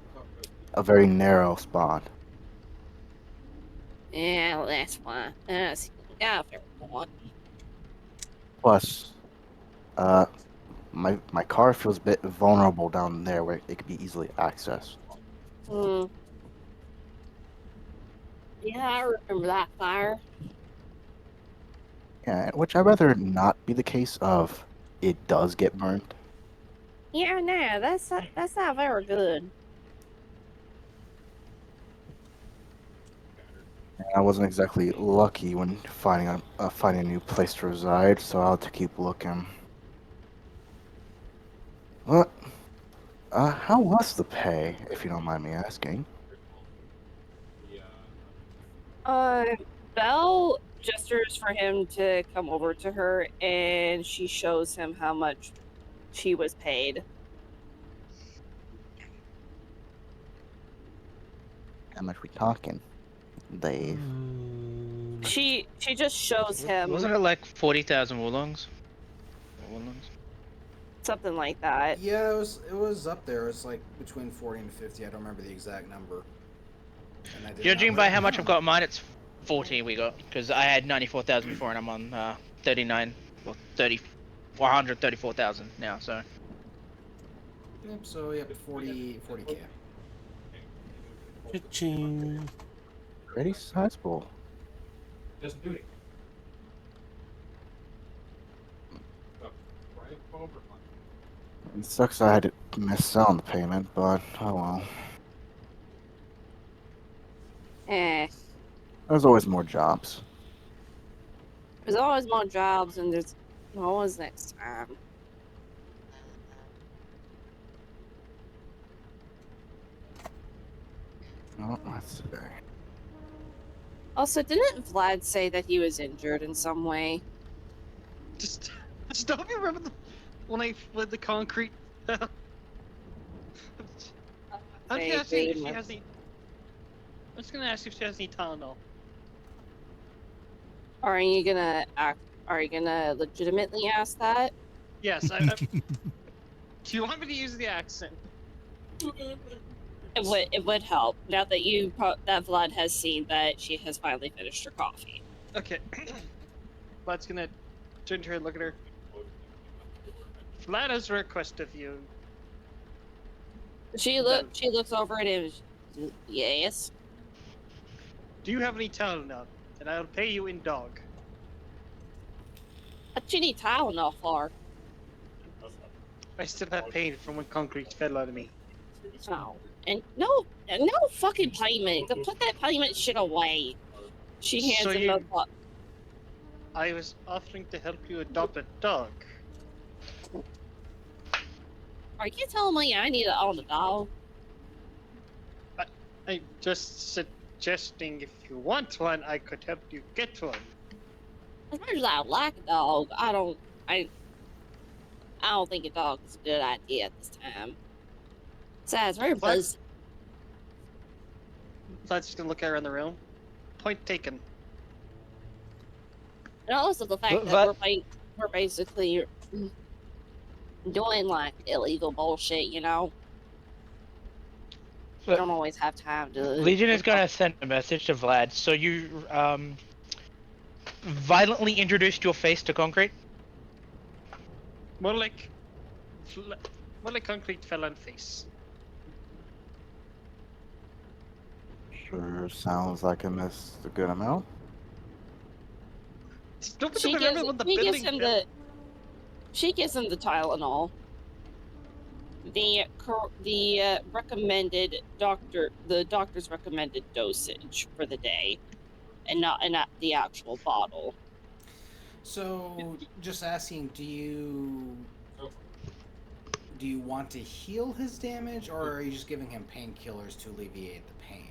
a very narrow spot. Yeah, well, that's fine. Yeah, fair point. Plus, my car feels a bit vulnerable down there where it could be easily accessed. Hmm. Yeah, I remember that fire. Yeah, which I'd rather not be the case of it does get burned. Yeah, no, that's not very good. And I wasn't exactly lucky when finding a new place to reside, so I'll have to keep looking. What? How was the pay, if you don't mind me asking? Belle gestures for him to come over to her, and she shows him how much she was paid. How much we talking? Dave. She just shows him Wasn't it like 40,000 woolongs? something like that. Yeah, it was up there. It's like between 40 and 50. I don't remember the exact number. And I did Judging not by write how it much down. I've got mine, it's 40 we got. Because I had 94,000 before and I'm on 39, or 30, 434,000 now, so. Yep, so yep, 40k. Cha-ching. Pretty sizable. Doesn't do it. Right over. It sucks I had to miss out on the payment, but oh well. There's always more jobs. There's always more jobs, and there's always next time. Oh, let's see. Also, didn't Vlad say that he was injured in some way? Just don't you remember when I fled the concrete? I'm just asking if she has any. I'm just gonna ask if she has any Tylenol. Are you gonna legitimately ask that? Yes, do you want me to use the accent? It would help now that that Vlad has seen that she has finally finished her coffee. Okay. Vlad's gonna turn to her and look at her. Vlad has a request of you. She looks over at him. Yes. Do you have any Tylenol? And I'll pay you in dog. What you need Tylenol for? I still have pain from when concrete fell out of me. Oh, and no fucking payment. Put that payment shit away. She hands him a book. I was offering to help you adopt a dog. Are you telling me I need to own a dog? I'm just suggesting if you want one, I could help you get one. As much as I like a dog, I don't think a dog is a good idea at this time. Besides, very buzz. Vlad's just gonna look around the room. Point taken. And also the fact that we're basically doing like illegal bullshit, you know. We don't always have time to. Legion is gonna send a message to Vlad. So you violently introduced your face to concrete? More like concrete fell on face. Sure sounds like I missed a good amount. She gives him the Tylenol. The doctor's recommended dosage for the day, and not the actual bottle. So, just asking, do you want to heal his damage, or are you just giving him painkillers to alleviate the pain?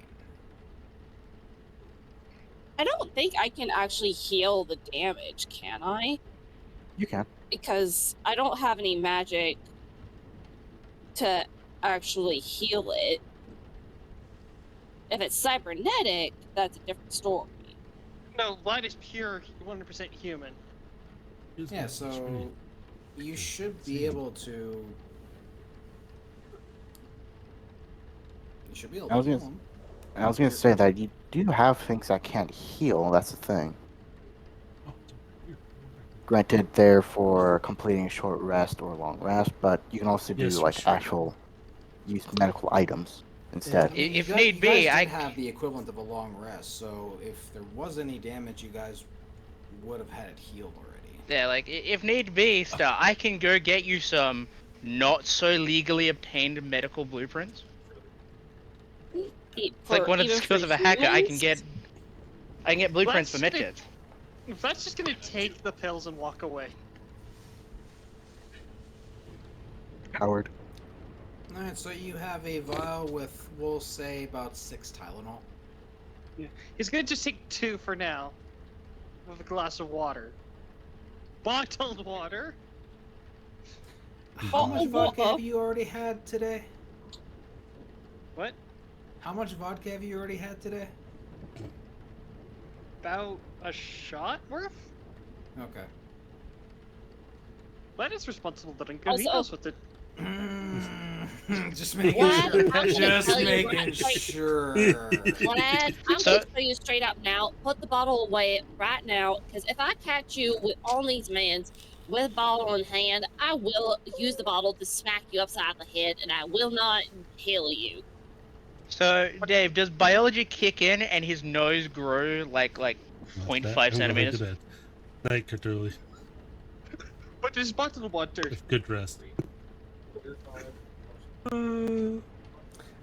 I don't think I can actually heal the damage, can I? You can. Because I don't have any magic to actually heal it. If it's cybernetic, that's a different story. No, Vlad is pure 100% human. Yeah, so you should be able to. You should be able to heal him. I was gonna say that you do have things that can't heal. That's the thing. Granted, they're for completing a short rest or a long rest, but you can also do actual use medical items instead. Yeah, I mean, If need be, I have the equivalent of a long rest. So if there was any damage, you guys would have had it healed already. Yeah, like if need be, I can go get you some not so legally obtained medical blueprints. It's like one of the skills of a hacker. I can get blueprints for medkits. Vlad's just gonna take the pills and walk away. Howard. Alright, so you have a vial with, we'll say, about 6 Tylenol. Yeah. He's gonna just take 2 for now. With a glass of water. Bottled water? How much vodka have you already had today? What? How much vodka have you already had today? About a shot worth? Okay. Vlad is responsible for drinking. He knows what to. Just making sure. Just making sure. Vlad, I'm going to tell you straight up now. Put the bottle away right now, because if I catch you on these mans with a bottle in hand, I will use the bottle to smack you upside the head, and I will not heal you. So, Dave, does biology kick in and his nose grow like 0.5 centimeters? Night, Cthulhu. But there's bottled water. Good rest. I'm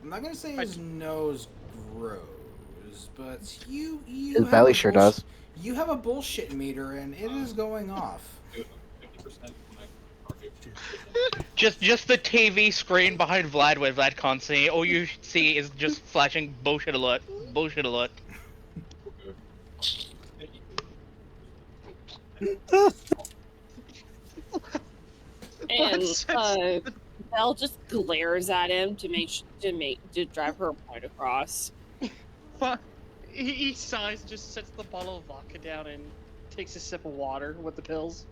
not gonna say his nose grows, but you his belly sure does. You have a bullshit meter, and it is going off. Just the TV screen behind Vlad where Vlad can't see. All you see is just flashing bullshit alert. Bullshit alert. And What? Belle just glares at him to drive her point across. Fuck. He sighs, just sets the bottle of vodka down and takes a sip of water with the pills.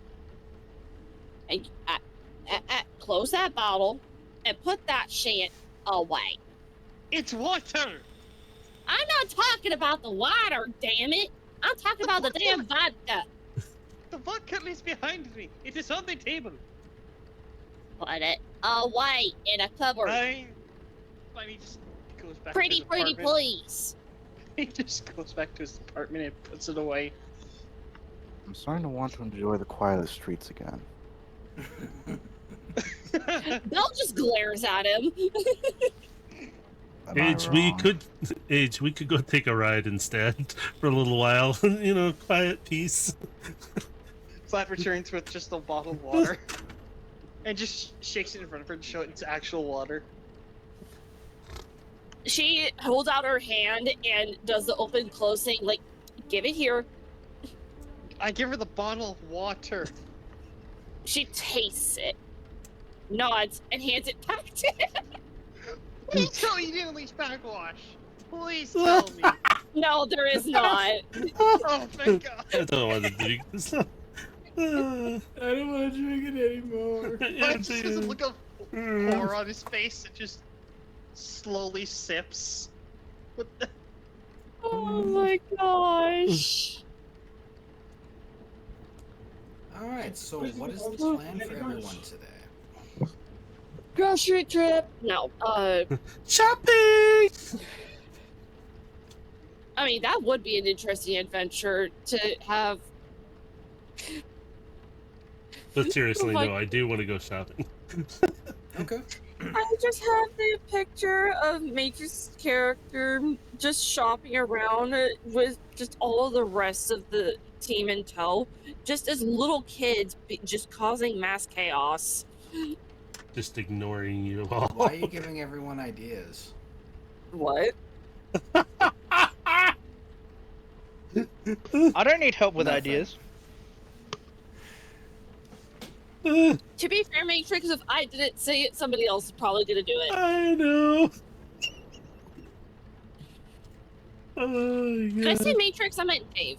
And close that bottle and put that shit away. It's water! I'm not talking about the water, damn it. I'm talking about the damn vodka. The vodka is behind me. It is on the table. Put it away in a cupboard. Fine. He just goes back Pretty, to his apartment. please. He just goes back to his apartment and puts it away. I'm starting to want to enjoy the quiet of the streets again. Belle just glares at him. Am I Age, we wrong? could go take a ride instead for a little while. You know, quiet peace. Vlad returns with just a bottle of water. And just shakes it in front of her to show it's actual water. She holds out her hand and does the open close thing, like, give it here. I give her the bottle of water. She tastes it, nods, and hands it back to him. Please tell me you didn't leave backwash. Please tell me. No, there is not. Oh, thank God. I don't want to drink this. I don't want to drink it anymore. Vlad just has a look of horror on his face and just slowly sips. What the? Oh my gosh. Alright, so what is the plan for everyone today? Grocery trip. No, Shopping! I mean, that would be an interesting adventure to have. But seriously, Oh my- no, I do want to go shopping. Okay. I just have the picture of Matrix's character just shopping around with just all of the rest of the team in tow, just as little kids, just causing mass chaos. Just ignoring you all. Why are you giving everyone ideas? What? I don't need help with Nothing. ideas. To be fair, Matrix, if I didn't say it, somebody else is probably gonna do it. I know. Oh, Did I say Matrix? I meant Dave.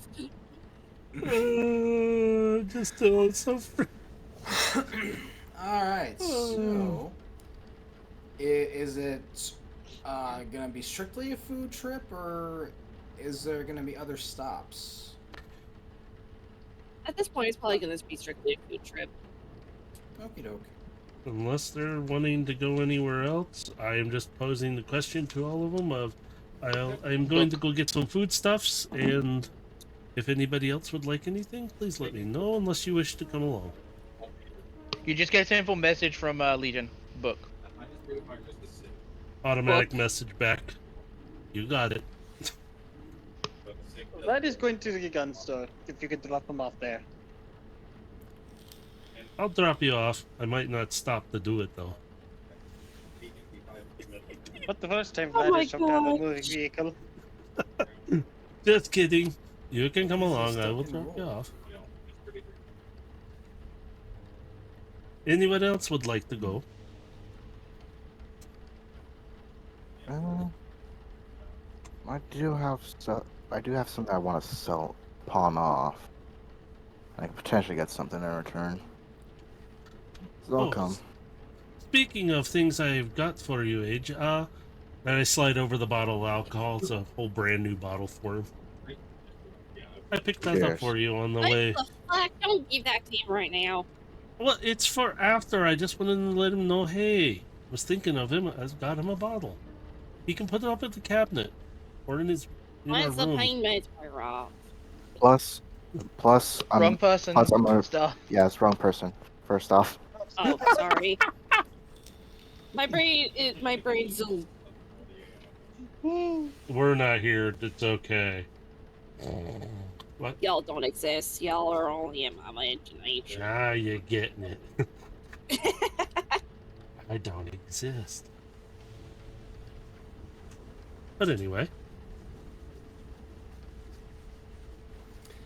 Just so free. Alright, so is it gonna be strictly a food trip, or is there gonna be other stops? At this point, it's probably gonna be strictly a food trip. Okie doke. Unless they're wanting to go anywhere else, I am just posing the question to all of them of, I'm going to go get some foodstuffs, and if anybody else would like anything, please let me know, unless you wish to come along. You just get a simple message from Legion book. Automatic message back. You got it. Vlad is going to the gun store, if you could drop him off there. I'll drop you off. I might not stop to do it, though. But the first time Oh Vlad my has jumped out of a gosh. moving vehicle. Just kidding. You can come along. I will drop you off. Anyone else would like to go? I do have something I want to pawn off. I could potentially get something in return. So I'll Oh, come. Speaking of things I've got for you, Age, and I slide over the bottle of alcohol. It's a whole brand new bottle for him. I picked that up Cheers. for you on the What way. the fuck? Don't give that to him right now. Well, it's for after. I just wanted to let him know, hey, was thinking of him. I got him a bottle. He can put it up at the cabinet or in his our What's the room. pain meds by Rob? Plus, Wrong person. plus I'm gonna, Stuff. yeah, it's wrong person. First off, Oh, sorry. My brain's a... We're not here. It's okay. What? Y'all don't exist. Y'all are only in my imagination. Ah, you're getting it. I don't exist. But anyway.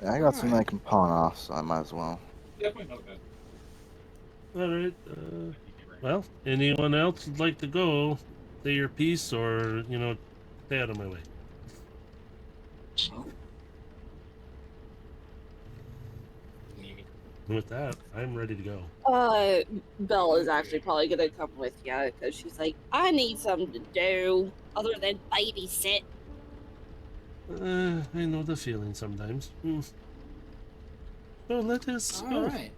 I got something I can pawn off, so I might as well. Definitely not bad. Alright, well, anyone else would like to go? Say your piece or, stay out of my way. And with that, I'm ready to go. Belle is actually probably gonna come with you because she's like, I need something to do other than babysit. I know the feeling sometimes. So let us go. All right.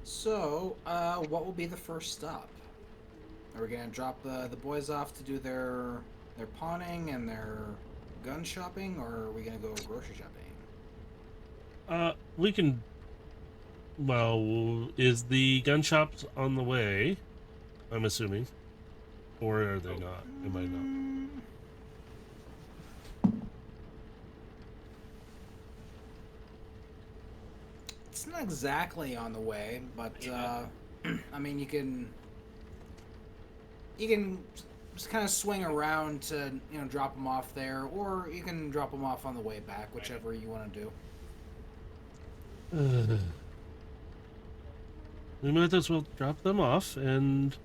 So, what will be the first stop? Are we gonna drop the boys off to do their pawning and their gun shopping, or are we gonna go grocery shopping? We can. Well, is the gun shop on the way? I'm assuming, or are they not? Am I not? It's not exactly on the way, but I mean, you can just kind of swing around to drop them off there, or you can drop them off on the way back, whichever you want to do. We might as well drop them off and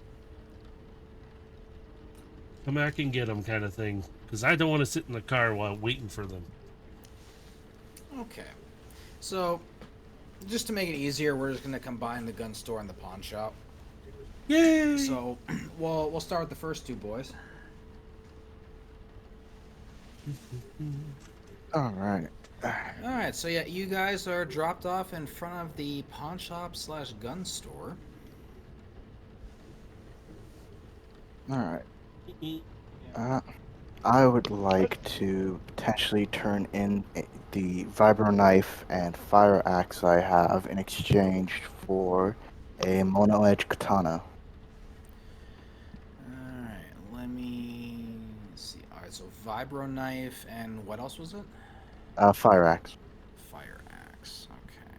come back and get them, kind of thing. Because I don't want to sit in the car while waiting for them. Okay, so just to make it easier, we're just gonna combine the gun store and the pawn shop. Yay! So, we'll start with the first two boys. All right. All right, so yeah, you guys are dropped off in front of the pawn shop / gun store. All right. I would like to potentially turn in the vibro knife and fire axe I have in exchange for a mono edge katana. All right, let me see. All right, so vibro knife and what else was it? Fire axe. Fire axe. Okay.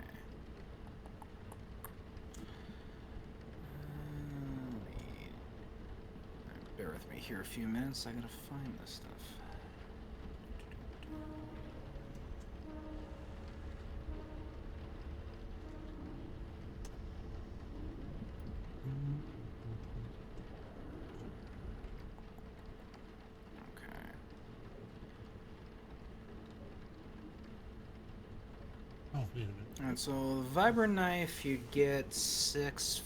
Bear with me here a few minutes. I gotta find this stuff. Okay. Oh, wait a minute. Alright, so the vibro knife you get 6K.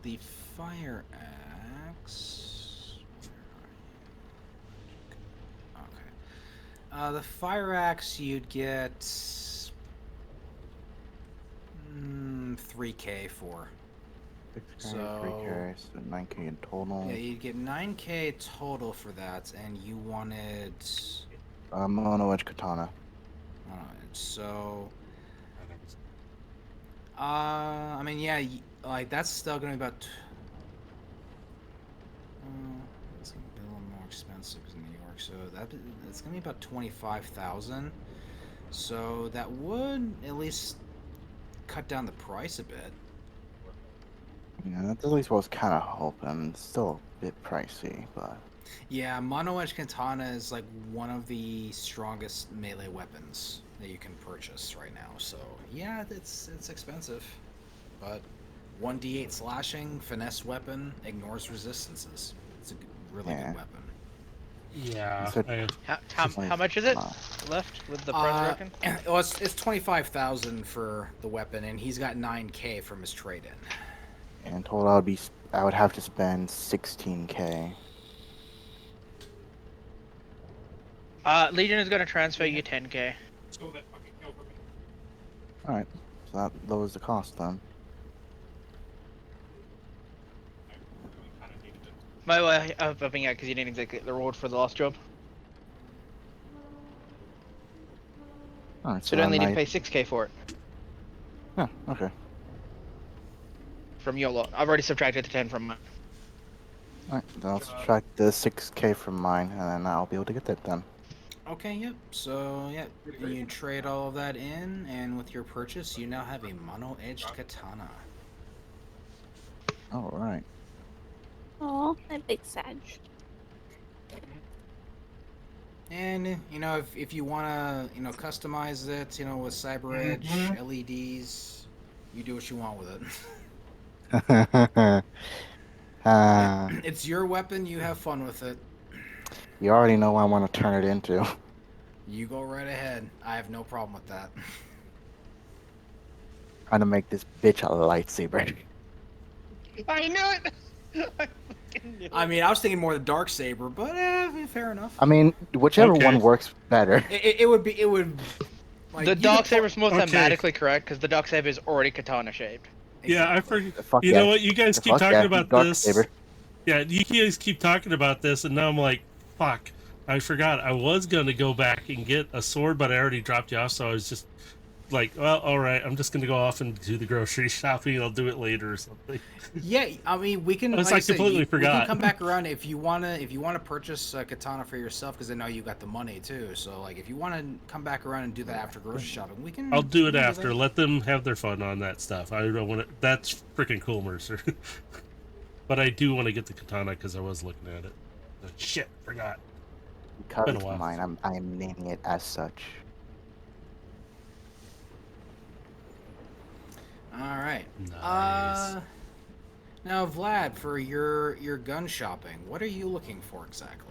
The fire axe. Okay. The fire axe you'd get 3K for. 6K, 3K, so 9K in total. Yeah, you'd get 9K total for that, and you wanted. Mono edge katana. So. I mean, yeah, like that's still gonna be about. It's gonna be a little more expensive in New York, so it's gonna be about 25,000. So that would at least cut down the price a bit. Yeah, that's at least what I was kind of hoping. It's still a bit pricey, but. Yeah, mono edge katana is like one of the strongest melee weapons that you can purchase right now. So yeah, it's expensive, but 1d8 slashing, finesse weapon, ignores resistances. It's a really good weapon. Yeah. So- How much is it left with the price broken? Well, it's 25,000 for the weapon, and he's got 9K from his trade-in. In total, I would have to spend 16K. Legion is gonna transfer you 10K. Stole that fucking kill from me. All right, so that lowers the cost then. I really kind of needed it. By the way, I'm bumping out because you didn't exactly get the reward for the last job. All right, So you only need to then pay 6K for it Yeah, okay. from your lot. I've already subtracted the 10 from mine. All right, then I'll subtract the 6K from mine, and then I'll be able to get that done. Okay, yep. So, yep, you trade all of that in, and with your purchase, you now have a mono-edged katana. All right. Oh, that big Sag. And, you know, if you want to, you know, customize it, you know, with Cyber Edge, LEDs, you do what you want with it. It's your weapon, you have fun with it. You already know what I want to turn it into. You go right ahead. I have no problem with that. Trying to make this bitch a lightsaber. I knew it. I fucking knew it. I mean, I was thinking more the dark saber, but fair enough. I mean, whichever Okay. one works better. It would. Like, The you dark could saber's most Okay. thematically correct because the dark saber is already katana shaped. Yeah, I Exactly. forget. Fuck You yeah. know what? You guys keep Fuck talking yeah, about dark this. saber. Yeah, you guys keep talking about this, and now I'm like, fuck. I forgot. I was gonna go back and get a sword, but I already dropped you off, so I was just like, well, all right. I'm just gonna go off and do the grocery shopping. And I'll do it later or something. Yeah, I mean, we can. I was like like, said, completely we forgot. can come back around if you wanna purchase a katana for yourself, because I know you got the money too. So like, if you want to come back around and do that after grocery shopping, we can. I'll do it we can after. that. Let them have their fun on that stuff. I don't want to. That's freaking cool, Mercer. But I do want to get the katana because I was looking at it. Shit, forgot. Because Been a it's while. mine, I am naming it as such. All right. Nice. Now, Vlad, for your gun shopping, what are you looking for exactly?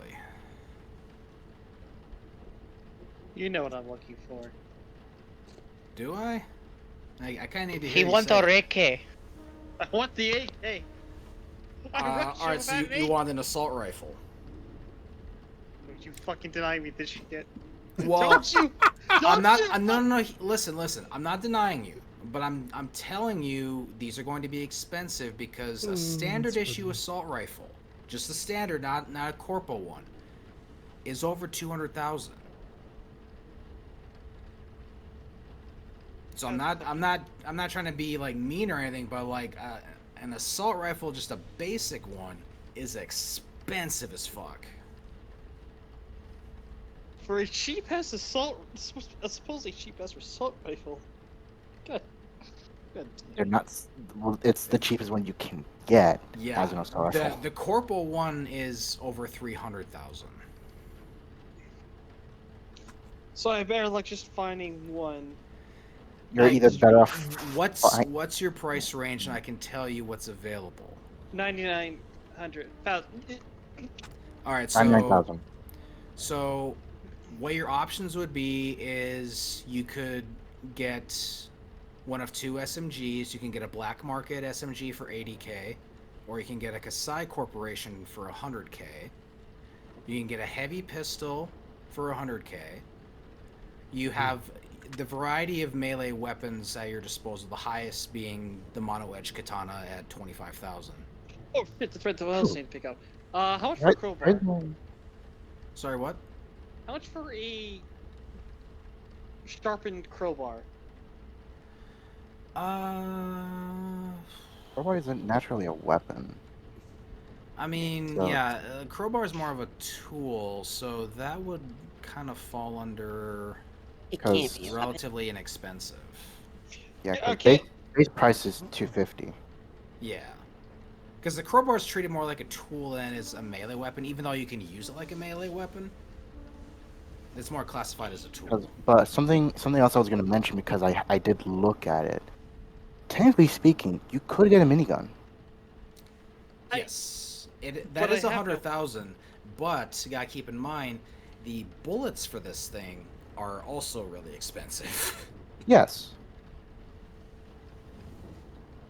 You know what I'm looking for. Do I? I kind of need to hear He you wants say a it. I Reiki. want the AK. All right, so you want an assault rifle? Don't you fucking deny me this shit. Well, Don't you? I'm not. you- No. Listen. I'm not denying you, but I'm telling you these are going to be expensive because a standard issue assault rifle, just the standard, not a corpo one, is over 200,000. So I'm not trying to be like mean or anything, but like an assault rifle, just a basic one, is expensive as fuck. For a cheap ass assault, a supposedly cheap ass assault rifle. Good. They're not. Well, it's the cheapest one you can get Yeah, as an assault rifle. the corpo one is over 300,000. So I better like just finding one. You're either better off. What's your price range, and I can tell you what's available. 9,900. All right, 99,000. so what your options would be is you could get one of two SMGs. You can get a black market SMG for 80K, or you can get a Kasai Corporation for 100K. You can get a heavy pistol for 100K. You have the variety of melee weapons at your disposal, the highest being the mono-edge katana at 25,000. Oh shit, that's right. The else need to pick up. How much for a crowbar? Sorry, what? How much for a sharpened crowbar? Crowbar isn't naturally a weapon. I mean, So- yeah, crowbar is more of a tool, so that would kind of fall under It can't Because- be relatively inexpensive. Yeah, Yeah, 'cause okay. base price is 250. Yeah. Because the crowbar is treated more like a tool than is a melee weapon, even though you can use it like a melee weapon. It's more classified as a tool. But something else I was gonna mention because I did look at it. Technically speaking, you could get a minigun. Yes. That But is I have no- 100,000, but you gotta keep in mind the bullets for this thing are also really expensive. Yes.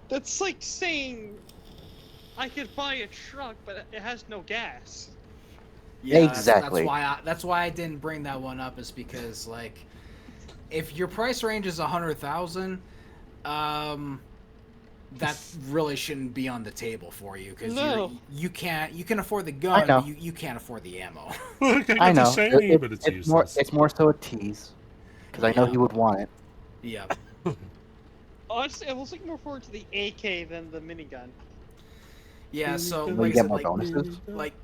That's like saying I could buy a truck, but it has no gas. Yeah, Exactly. That's why I didn't bring that one up, is because like, if your price range is 100,000, that really shouldn't be on the table for you, because No. you can afford the gun, know. but you can't afford the ammo. Look, I I got know. the shiny, but it's more useless. it's more so a tease. Because I know Yeah. he would want it. Yeah. Honestly, I was looking more forward to the AK than the minigun. Yeah. So Will Will like you I get said, more like bonuses? like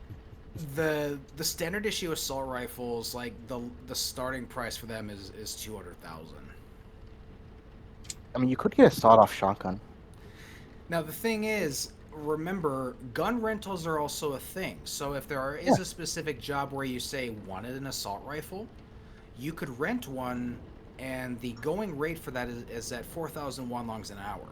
The standard issue assault rifles, like the starting price for them is 200,000. I mean, you could get a sawed-off shotgun. Now the thing is, remember, gun rentals are also a thing. So if is a specific job where you say wanted an assault rifle, you could rent one, and the going rate for that is at 4,000 longs an hour.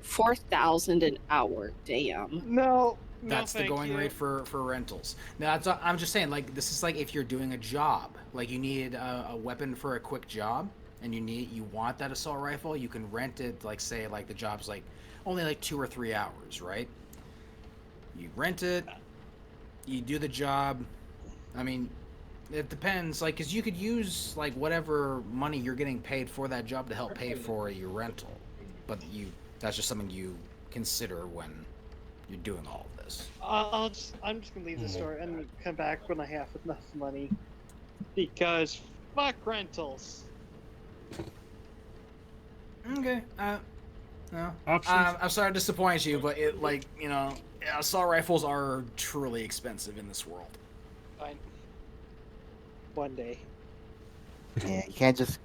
$4,000 an hour. Damn. No. That's the thank going you. rate for rentals. Now, I'm just saying, like, this is like if you're doing a job, like you need a weapon for a quick job, and you want that assault rifle, you can rent it. Like, say, like the job's like only like 2 or 3 hours, right? You rent it, you do the job. I mean, it depends, like, because you could use like whatever money you're getting paid for that job to help pay for your rental, but that's just something you consider when you're doing all of this. I'm just gonna leave the store and come back when I have enough money, because fuck rentals. Okay. No. Options. I'm sorry to disappoint you, but assault rifles are truly expensive in this world. Fine. One day. Yeah, you can't just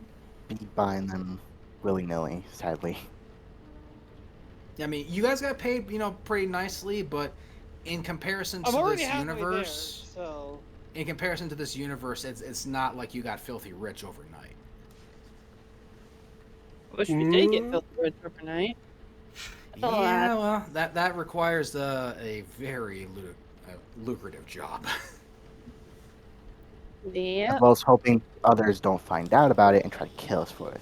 be buying them willy-nilly, sadly. I mean, you guys got paid, pretty nicely, but in comparison to this universe, so in comparison to this universe, it's not like you got filthy rich overnight. I wish we did get filthy rich overnight. Yeah, well, that requires a very lucrative job. Yeah. As well as hoping others don't find out about it and try to kill us for it.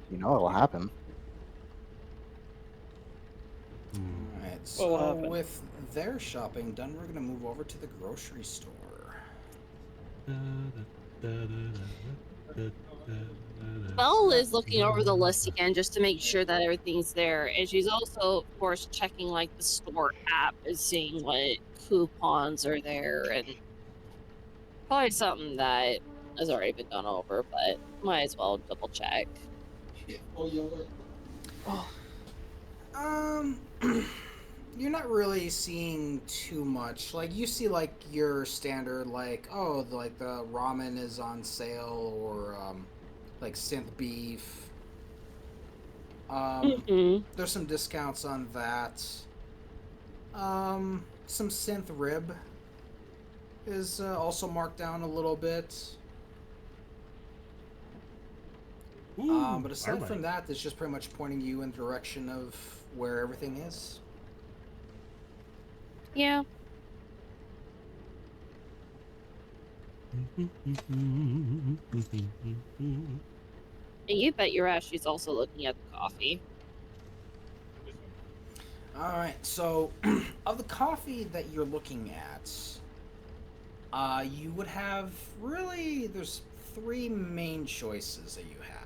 You know it'll happen. Alright, so with their shopping done, we're gonna move over to the grocery store. Belle is looking over the list again just to make sure that everything's there, and she's also, of course, checking like the store app and seeing what coupons are there, and probably something that has already been gone over, but might as well double check. You're not really seeing too much. Like, you see, like, your standard, like, the ramen is on sale, or, like, synth beef. There's some discounts on that. Some synth rib is also marked down a little bit. But aside from that, it's just pretty much pointing you in the direction of where everything is. Yeah. And you bet your ass she's also looking at the coffee. Alright, so of the coffee that you're looking at, you would have there's 3 main choices that you have.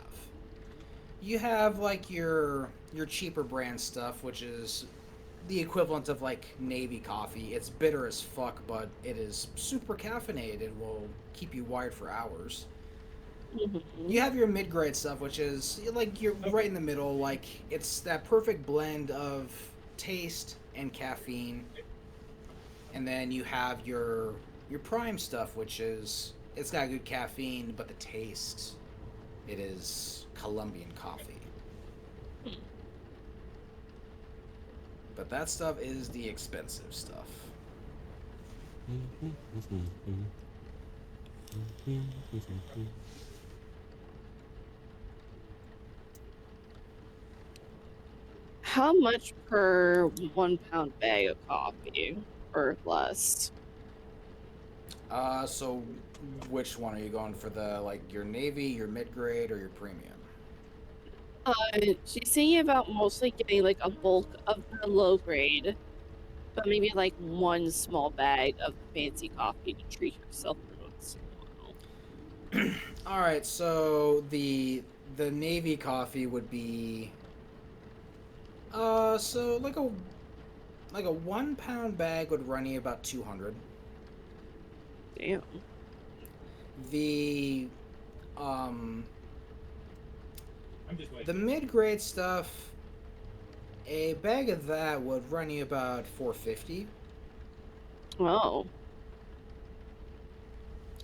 You have like your cheaper brand stuff, which is the equivalent of like Navy coffee. It's bitter as fuck, but it is super caffeinated. It will keep you wired for hours. You have your mid-grade stuff, which is like you're right in the middle. Like, it's that perfect blend of taste and caffeine. And then you have your prime stuff, which is it's got good caffeine, but the taste, it is Colombian coffee. But that stuff is the expensive stuff. How much per 1 pound bag of coffee, or less? So which one are you going for? Your Navy, your mid-grade, or your premium? She's thinking about mostly getting like a bulk of the low grade, but maybe like 1 small bag of fancy coffee to treat herself once in a while. All right, so the Navy coffee would be so like a 1 pound bag would run you about 200. Damn. The um I'm just waiting. the mid-grade stuff, a bag of that would run you about 450, Oh.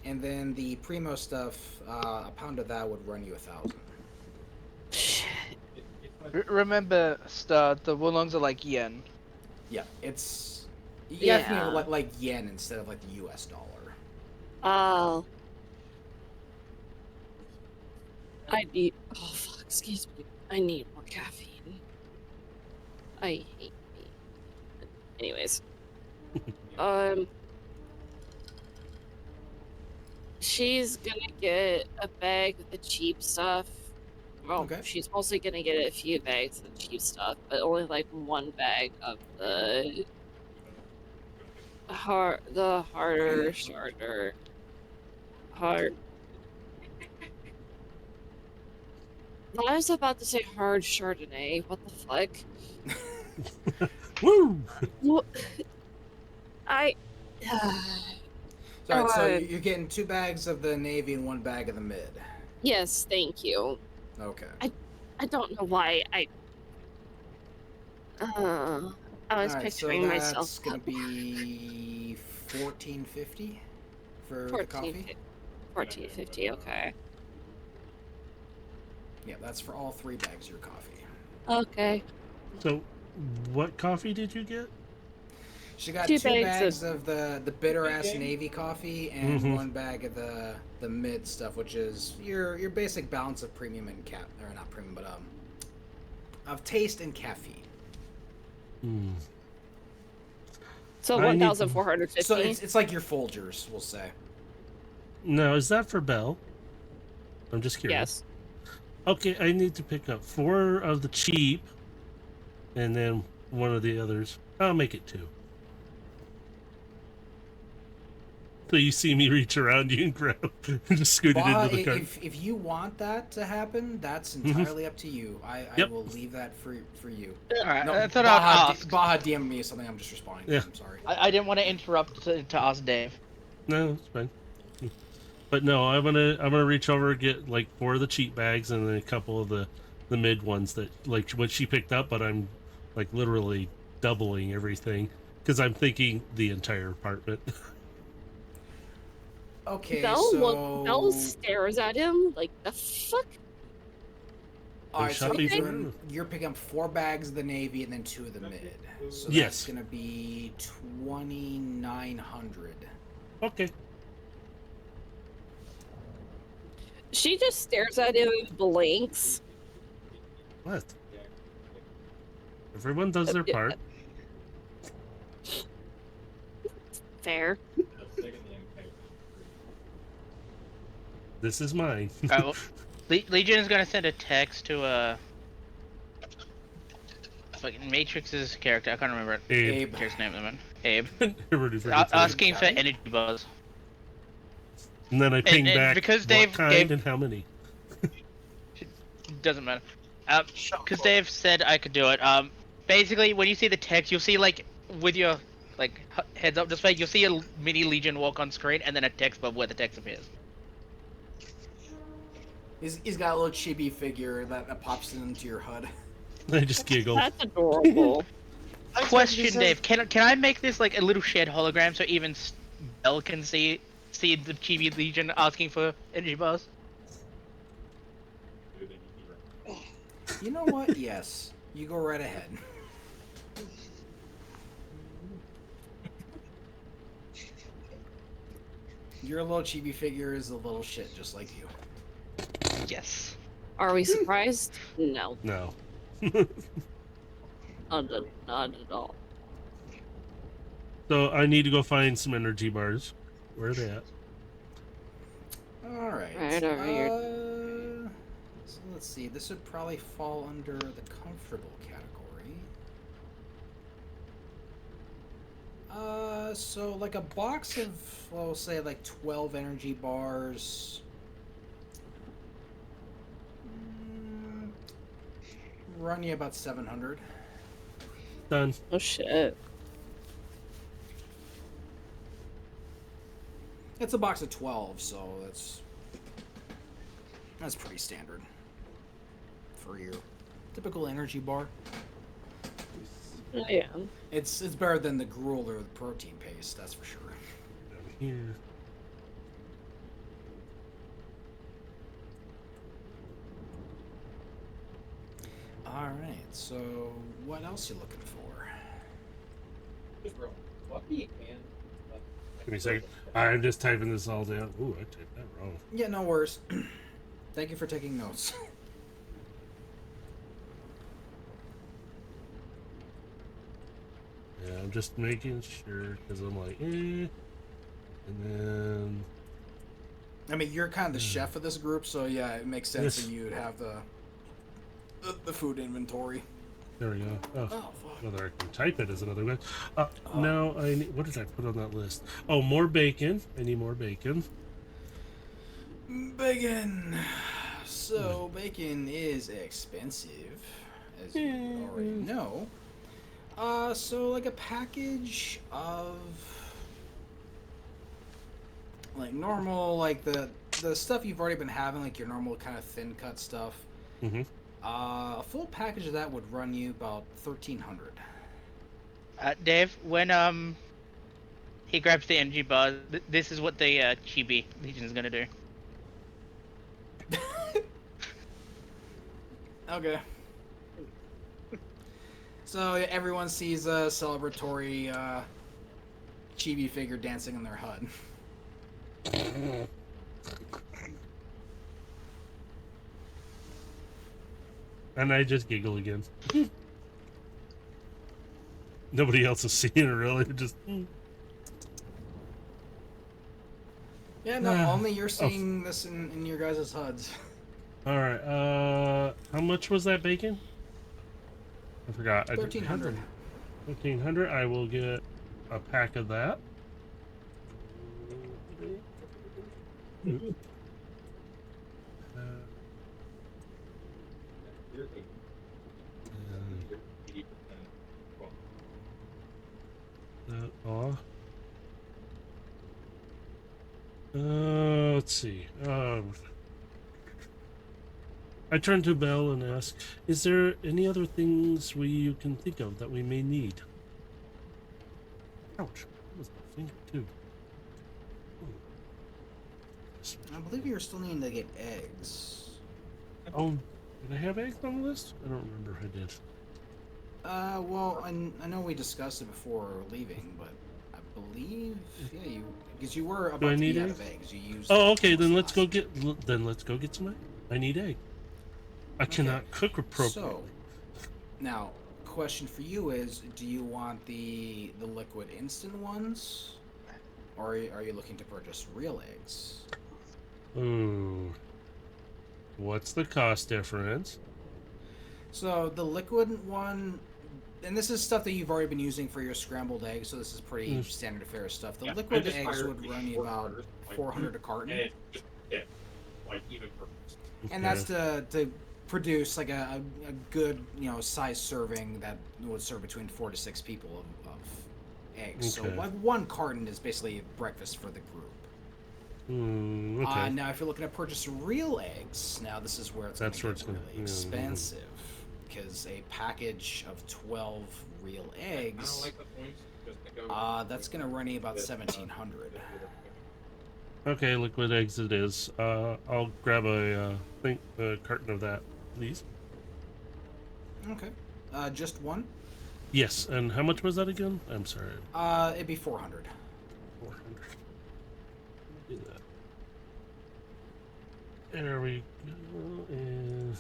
and then the primo stuff, a pound of that would run you 1,000. Shit. Remember, Star, the Wulongs are like yen. Yeah, it's you have to think of Yeah. it like yen instead of like the U.S. dollar. Oh. I need. Oh, fuck. Excuse me. I need more caffeine. I hate me. Anyways. She's gonna get a bag of the cheap stuff. Well, Okay. she's mostly gonna get a few bags of the cheap stuff, but only like one bag of the harder starter. Hard. I was about to say hard Chardonnay. What the fuck? Woo! What? I. Sorry, so Uh, you're getting 2 bags of the navy and 1 bag of the mid. yes, thank you. Okay. I don't know why I was Alright, so picturing that's myself gonna be 1450 for the 14, coffee. 1450. Okay. Yeah, that's for all 3 bags of your coffee. Okay. So, what coffee did you get? She got 2 2 bags bags of the bitter ass navy coffee and Mhm. 1 bag of the mid stuff, which is your basic balance of premium and or not premium, but of taste and caffeine. Hmm. So I need- 1,450. So it's like your Folgers, we'll say. No, is that for Belle? I'm just curious. Yes. Okay, I need to pick up 4 of the cheap, and then 1 of the others. I'll make it 2. So you see me reach around you and grab, and just scoot it Baja, into the cart. if you want that to happen, that's entirely up to you. I Yep. will leave that for you. Alright, No, I thought I'd Baja, ask. Baja DM me something. I'm just responding. Yeah. I'm sorry. I didn't want to interrupt to ask Dave. No, it's fine. But no, I'm gonna reach over and get like 4 of the cheap bags and then a couple of the mid ones that like what she picked up. But I'm like literally doubling everything because I'm thinking the entire apartment. Okay, Belle stares at him like the fuck. All right, so shopping for- you're picking up 4 bags of the navy and then 2 of the mid. So Yes. that's gonna be 2,900. Okay. She just stares at him, blinks. What? Everyone does their part. Fair. This is mine. Alright, well, Legion is gonna send a text to fucking Matrix's character. I can't remember it. Abe. Character's name, man. Abe. Everybody forgets Abe. Asking for energy bars. And then I ping and back because what Dave- kind Dave- and how many. Doesn't matter. Because Dave said I could do it. Basically, when you see the text, you'll see like with your like heads up display, you'll see a mini Legion walk on screen, and then a text bar where the text appears. He's got a little chibi figure that pops into your HUD. I just giggle. That's adorable. Question, Dave. Can I make this like a little shared hologram so even Belle can see the Chibi Legion asking for energy bars? You know what? Yes. You go right ahead. Your little chibi figure is a little shit just like you. Yes. Are we surprised? No, No. not at all. So I need to go find some energy bars. Where are they at? Alright. Right over here. So let's see. This would probably fall under the comfortable category. So like a box of, well, say like 12 energy bars. Run you about 700. Done. Oh shit. It's a box of 12, so that's pretty standard for your typical energy bar. Yeah. It's better than the gruel or the protein paste, that's for sure. Down here. All right. So what else you looking for? Give me a second. I'm just typing this all down. Ooh, I typed that wrong. Yeah, no worries. Thank you for taking notes. Yeah, I'm just making sure because I'm like, and then I mean, you're kind of the chef of this group, so yeah, it makes sense that you'd have the food inventory. there we go. Oh, Oh, fuck. whether I can type it is another way. Now I need, what did I put on that list? Oh, more bacon. I need more bacon. Bacon. So bacon is expensive, as you already know. So like a package of like normal, like the stuff you've already been having, like your normal kind of thin cut stuff. Mm-hmm. A full package of that would run you about 1,300. Dave, when he grabs the energy bar, this is what the Chibi Legion is gonna do. Okay. So yeah, everyone sees a celebratory chibi figure dancing in their hut. And I just giggle again. Nobody else is seeing it really. Just. Yeah, no, only you're seeing this in your guys' HUDs. All right. How much was that bacon? I forgot. 1,300. 1,500. I will get a pack of that. Let's see. I turn to Belle and ask, is there any other things you can think of that we may need? Ouch. That was my finger, too. I believe you're still needing to get eggs. Oh, did I have eggs on the list? I don't remember if I did. Well, I know we discussed it before leaving, but I believe, yeah, because you were about to be out of eggs. You used. Oh, okay. Then let's go get. Let's go get some eggs. I need egg. I cannot cook appropriately. So, now, question for you is: do you want the liquid instant ones, or are you looking to purchase real eggs? Ooh. What's the cost difference? So the liquid one, and this is stuff that you've already been using for your scrambled eggs, so this is pretty standard affair stuff. The liquid eggs would run you about 400 a carton. And that's to produce like a good, size serving that would serve between 4 to 6 people of eggs. Okay. So like one carton is basically breakfast for the group. Okay. Now if you're looking to purchase real eggs, now this is where it's going to get really expensive. Because a package of 12 real eggs, that's going to run you about 1,700. Okay, liquid eggs it is. I'll grab a carton of that, please. Okay. Just one? Yes, and how much was that again? I'm sorry. It'd be 400. 400. Do that. There we go. And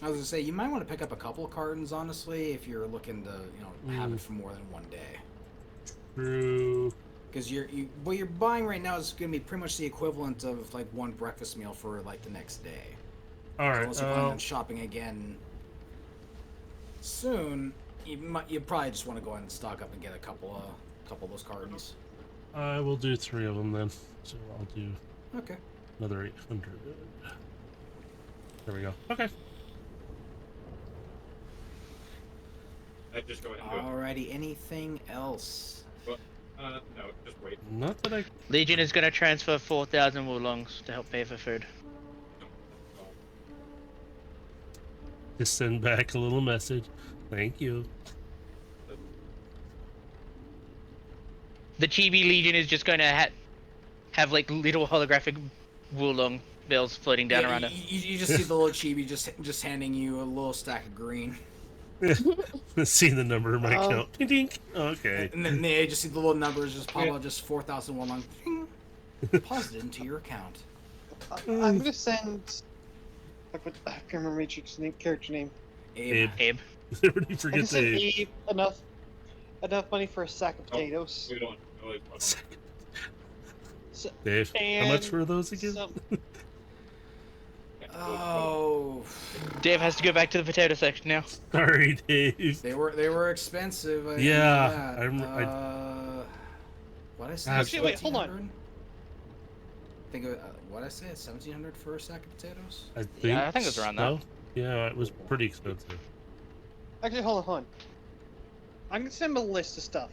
I was gonna say you might want to pick up a couple of cartons, honestly, if you're looking to have it for more than one day. True. Because what you're buying right now is gonna be pretty much the equivalent of like one breakfast meal for like the next day. All right. Unless you're planning on shopping again soon, you probably just want to go ahead and stock up and get a couple of those cartons. I will do 3 of them then. So I'll do Okay. another 800. There we go. Okay. Alrighty. Anything else? No, just wait. Not that I Legion is going to transfer 4,000 Wulongs to help pay for food. just send back a little message. Thank you. The Chibi Legion is just going to have like little holographic Wulong bills floating down around it. You just see the little chibi just handing you a little stack of green. Seeing the number in my account. Ding, ding. Okay. And then they just see the little numbers just pop out, just 4,001 long. Deposited into your account. I'm gonna send. I can't remember Matrix's character name. Abe. Abe. Everybody I can forgets send Abe. Abe enough money for a sack of potatoes. We don't. Dave, how much And were those again? some- Oh, Dave has to go back to the potato section now. Sorry, Dave. they were expensive. I Yeah, what I say? Actually, wait, hold on. 1,700? Think of what I say? 1,700 for a sack of potatoes. I think, Yeah, I think it was around that. so. Yeah, it was pretty expensive. Actually, hold on. I'm gonna send him a list of stuff.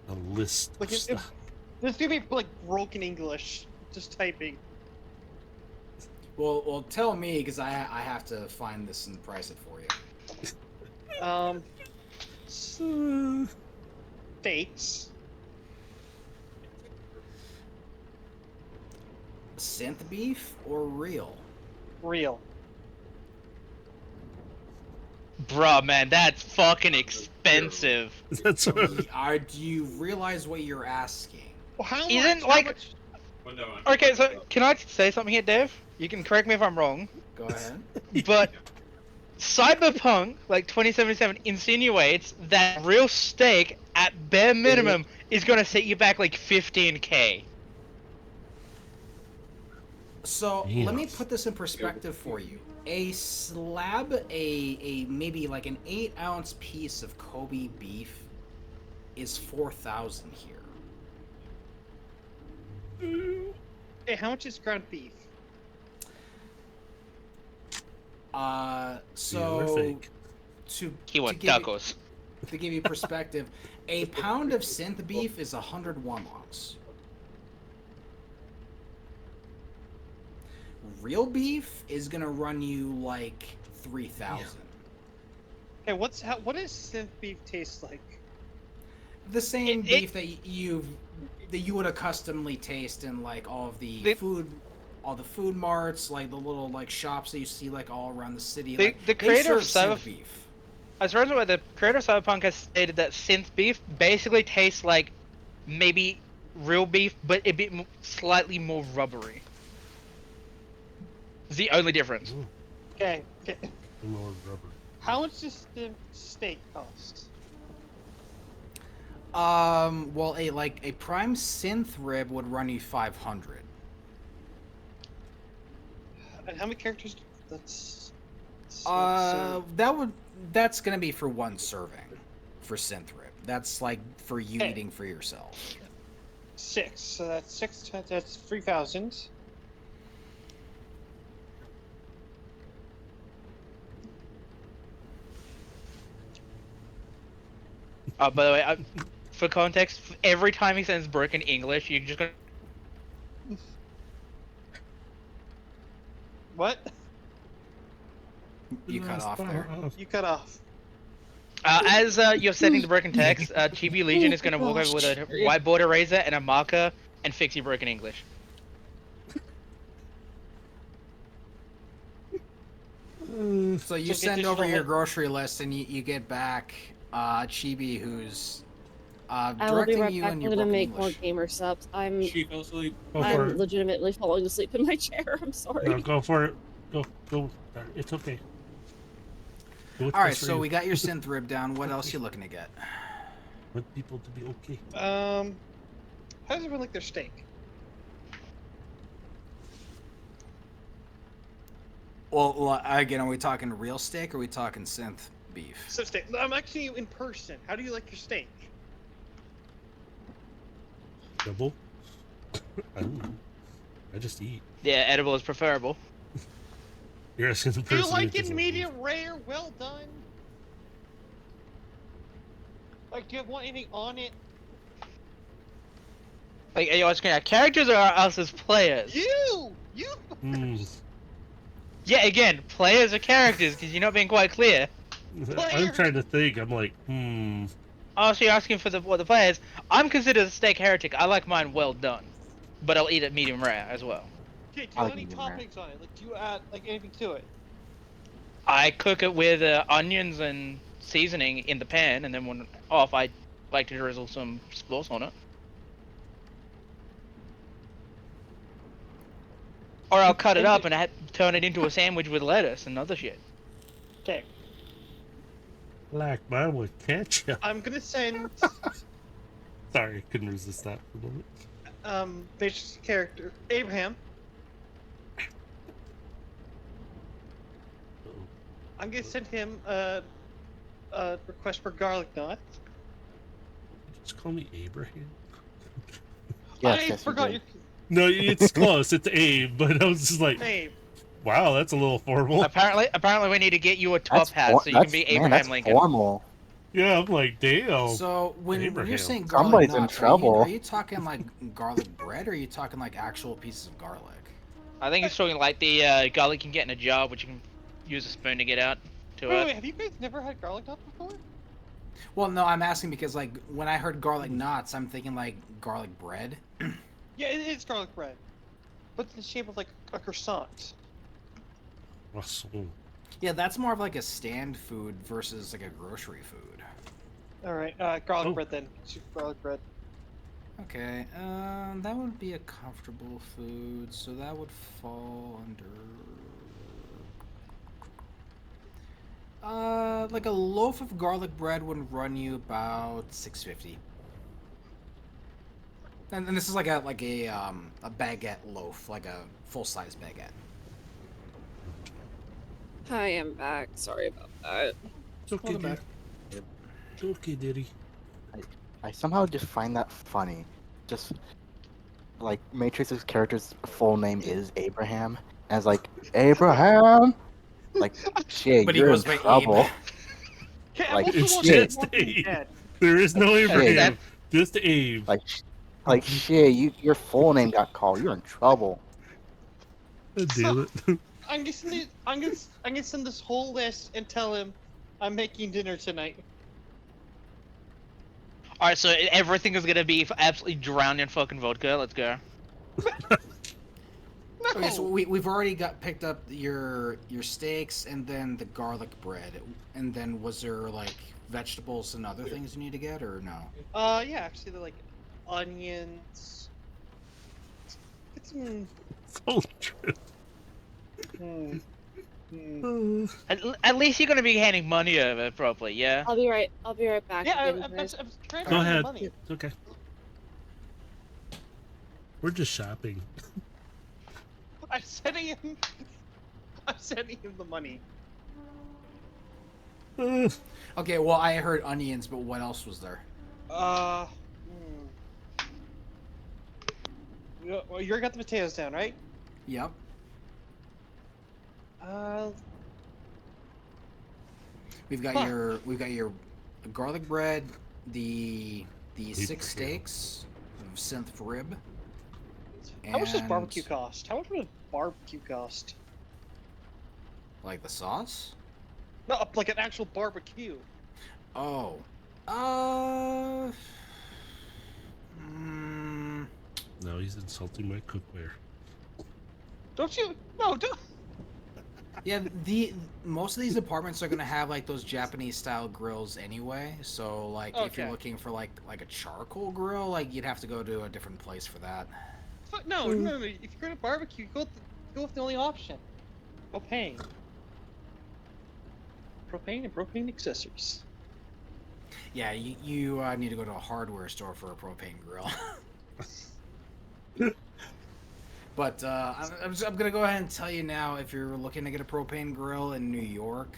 A list Like of stuff. there's gonna be like broken English. Just typing. Well, tell me because I have to find this and price it for you. Dates. Synth beef or real? Real. Bruh, man, that's fucking expensive. That's what Do you realize what you're asking? Well, how Isn't, much? How like- much- Okay, so can I say something here, Dave? You can correct me if I'm wrong, Go ahead. but Cyberpunk, like 2077, insinuates that real steak, at bare minimum, is gonna set you back like 15k. So Yes. let me put this in perspective for you. A slab, a maybe like an 8-ounce piece of Kobe beef is 4,000 here. Hey, how much is ground beef? So Real or fake? to He want give you- tacos. to give you perspective, a pound of synth beef is 101 longs. Real beef is gonna run you like 3,000. Hey, what does synth beef taste like? The same It- beef that you would accustomly taste in like all of the food marts, like the little like shops that you see like all around the city. The- Like, the they creator of serve synth Cyberpunk- beef. As far as I'm aware, the creator of Cyberpunk has stated that synth beef basically tastes like maybe real beef, but a bit slightly more rubbery. It's the only difference. Okay. More rubber. How much does the steak cost? Well, a prime synth rib would run you 500. And how many characters? That's. That's gonna be for one serving for synth rib. That's like for you Hey. eating for yourself. 6. So that's 6. That's 3,000. By the way, for context, every time he sends broken English, you're just gonna. What? You cut off there. You cut off. As you're sending the broken text, Chibi Legion is gonna walk over with a whiteboard eraser and a marker and fix your broken English. So you So send get over digital your hit- grocery list and you get back Chibi who's I will be directing right you back. in I'm your gonna broken make English. more gamer subs. I'm She fell asleep. Go for it. legitimately falling asleep in my chair. I'm sorry. No, go for it. Go. It's okay. Do what's All right, best for so you. we got your synth rib down. What else you looking to get? Want people to be okay. How does everyone like their steak? Well, again, are we talking real steak or are we talking synth beef? So steak. I'm asking you in person. How do you like your steak? Double? I don't know. I just eat. Yeah, edible is preferable. You're asking the Do you person. like who it doesn't medium rare, well done? Like, do you want anything on it? Like, are you asking our characters or us as players? You Hmm. Yeah, again, players or characters, because you're not being quite clear. I'm trying to think. I'm like, Oh, so you're asking for the players. I'm considered a steak heretic. I like mine well done, but I'll eat it medium rare as well. Okay, do I you like want any medium rare. toppings on it? Like, do you add like anything to it? I cook it with onions and seasoning in the pan, and then when off, I like to drizzle some sauce on it. Or I'll cut it And up and turn it into a sandwich with lettuce and other shit. Okay, like mine with ketchup. I'm gonna send Sorry, couldn't resist that for a moment. Beatrice's character Abraham. I'm gonna send him a request for garlic knots. Just call me Abraham. Yes, I yes, you forgot did. your No, it's close. It's Abe, but I was just like, name. wow, that's a little formal. Apparently, we need to get you a top hat so you can be man, Abraham that's Lincoln. formal. Yeah, I'm like, damn. So when you're Abraham. saying garlic Somebody's in knots, trouble. Are you talking like garlic bread, or are you talking like actual pieces of garlic? I think he's talking like the garlic you can get in a jar, which you can use a spoon to get out to Wait, it. wait, have you guys never had garlic knots before? Well, no, I'm asking because like when I heard garlic knots, I'm thinking like garlic bread. Yeah, it is garlic bread, but in the shape of like a croissant. Russell. Yeah, that's more of like a stand food versus like a grocery food. All right, garlic Oh. bread then. Garlic bread. Okay, that would be a comfortable food, so that would fall under. Like a loaf of garlic bread would run you about $6.50. And this is like a baguette loaf, like a full size baguette. I am back. Sorry about that. It's okay, Welcome back. dude. It's okay, Diddy. I somehow just find that funny. Just like Matrix's character's full name is Abraham, and it's like Abraham. Like shit, But he you're in goes by Abe. trouble. Okay, Like, I'm also it's watching just Walking Abe. Dead. There is no Abraham. that- Just Abe. Like shit, your full name got called. You're in trouble. God damn it. I'm gonna send this whole list and tell him I'm making dinner tonight. Alright, so everything is gonna be absolutely drowned in fucking vodka. Let's go. No. Okay, so we've already picked up your steaks and then the garlic bread, and then was there like vegetables and other things you need to get, or no? Yeah, actually they're like onions. Get some. So true. At least you're gonna be handing money over properly, yeah? I'll be right back. Yeah, again, I'm guys. trying to Go find the ahead. money. It's okay. We're just shopping. I'm sending him. I'm sending him the money. Okay, well I heard onions, but what else was there? Well, you got the potatoes down, right? Yep. We've got Huh. your garlic bread, the Meat 6 potato. steaks of synth rib. How much does and, barbecue cost? How much would barbecue cost? Like the sauce? No, like an actual barbecue. Oh. No, he's insulting my cookware. Don't you? No, don't. Yeah, most of these apartments are gonna have like those Japanese style grills anyway. So like if you're Okay. looking for like a charcoal grill, like you'd have to go to a different place for that. No. If you're gonna barbecue, go with the only option. Propane. Propane and propane accessories. Yeah, you need to go to a hardware store for a propane grill. But I'm gonna go ahead and tell you now, if you're looking to get a propane grill in New York,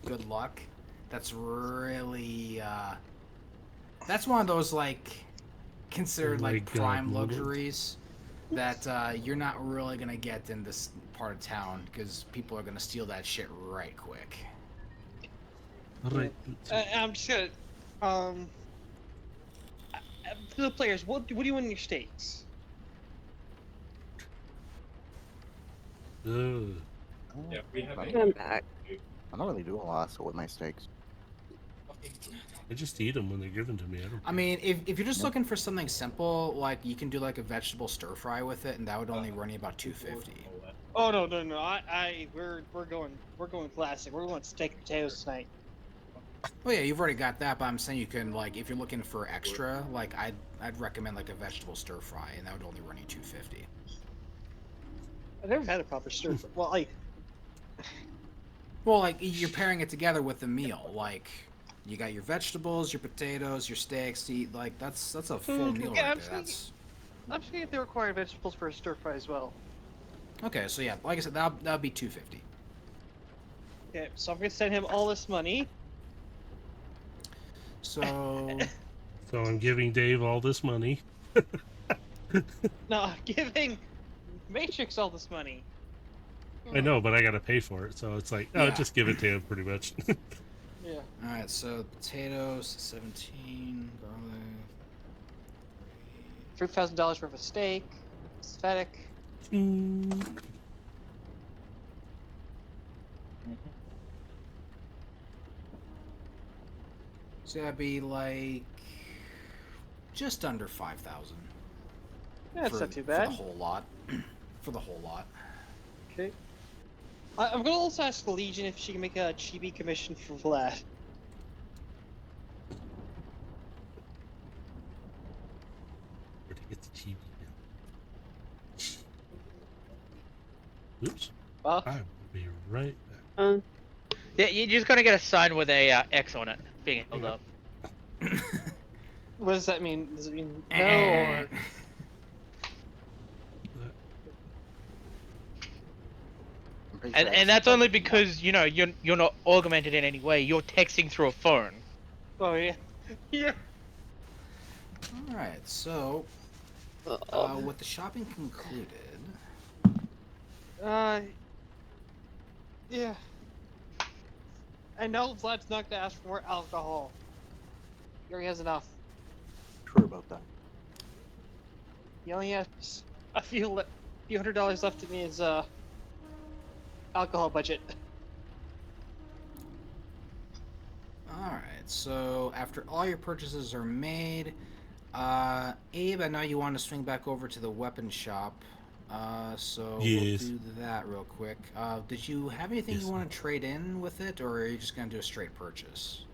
good luck. That's really that's one of those like considered Oh my like God, prime Logan. luxuries that you're not really gonna get in this part of town because people are gonna steal that shit right quick. All right. I'm just gonna to the players. What do you want in your stakes? Yeah, we have. I'm back. I'm not really doing a lot, so with my steaks. I just eat them when they're given to me. I don't. I mean, if you're just looking for something simple, like you can do like a vegetable stir fry with it, and that would only run you about $2.50. Oh no. We're going classic. We're going steak and potatoes tonight. Oh yeah, you've already got that, but I'm saying you can like if you're looking for extra, like I'd recommend like a vegetable stir fry, and that would only run you $2.50. I've never had a proper stir. Well, Well, like you're pairing it together with the meal, like. You got your vegetables, your potatoes, your steaks. You eat like that's a full meal yeah, right there. That's I'm just gonna get the required vegetables for a stir fry as well. okay. So yeah, like I said, that'll be $2.50. Okay, so I'm gonna send him all this money. So So I'm giving Dave all this money. No, I'm giving Matrix all this money. I know, but I gotta pay for it. So it's like, oh, Yeah. just give it to him, pretty much. Yeah. all right, so potatoes 17, garlic. $3,000 worth of steak. Aesthetic. So that'd be like just under 5,000. Yeah, that's not too For bad. the whole lot. For the whole lot. Okay. I'm gonna also ask the Legion if she can make a chibi commission for Vlad. Where to get the chibi now? Oops. Well, I will be right back. Yeah, you're just gonna get a sign with a X on it being held up. what does that mean? Does it mean no or? I'm pretty sure And I that's said only that- because you're not augmented in any way. You're texting through a phone. Oh yeah. Yeah. All right, so with the shopping concluded, Yeah. I know Vlad's not gonna ask for more alcohol. He already has enough. True about that. He only has a few $100 left in his alcohol budget. all right. So after all your purchases are made, Abe, I know you want to swing back over to the weapon shop. So Yes. we'll do that real quick. Did you have anything Yes, you want to trade in with it, or are you just gonna do a straight purchase?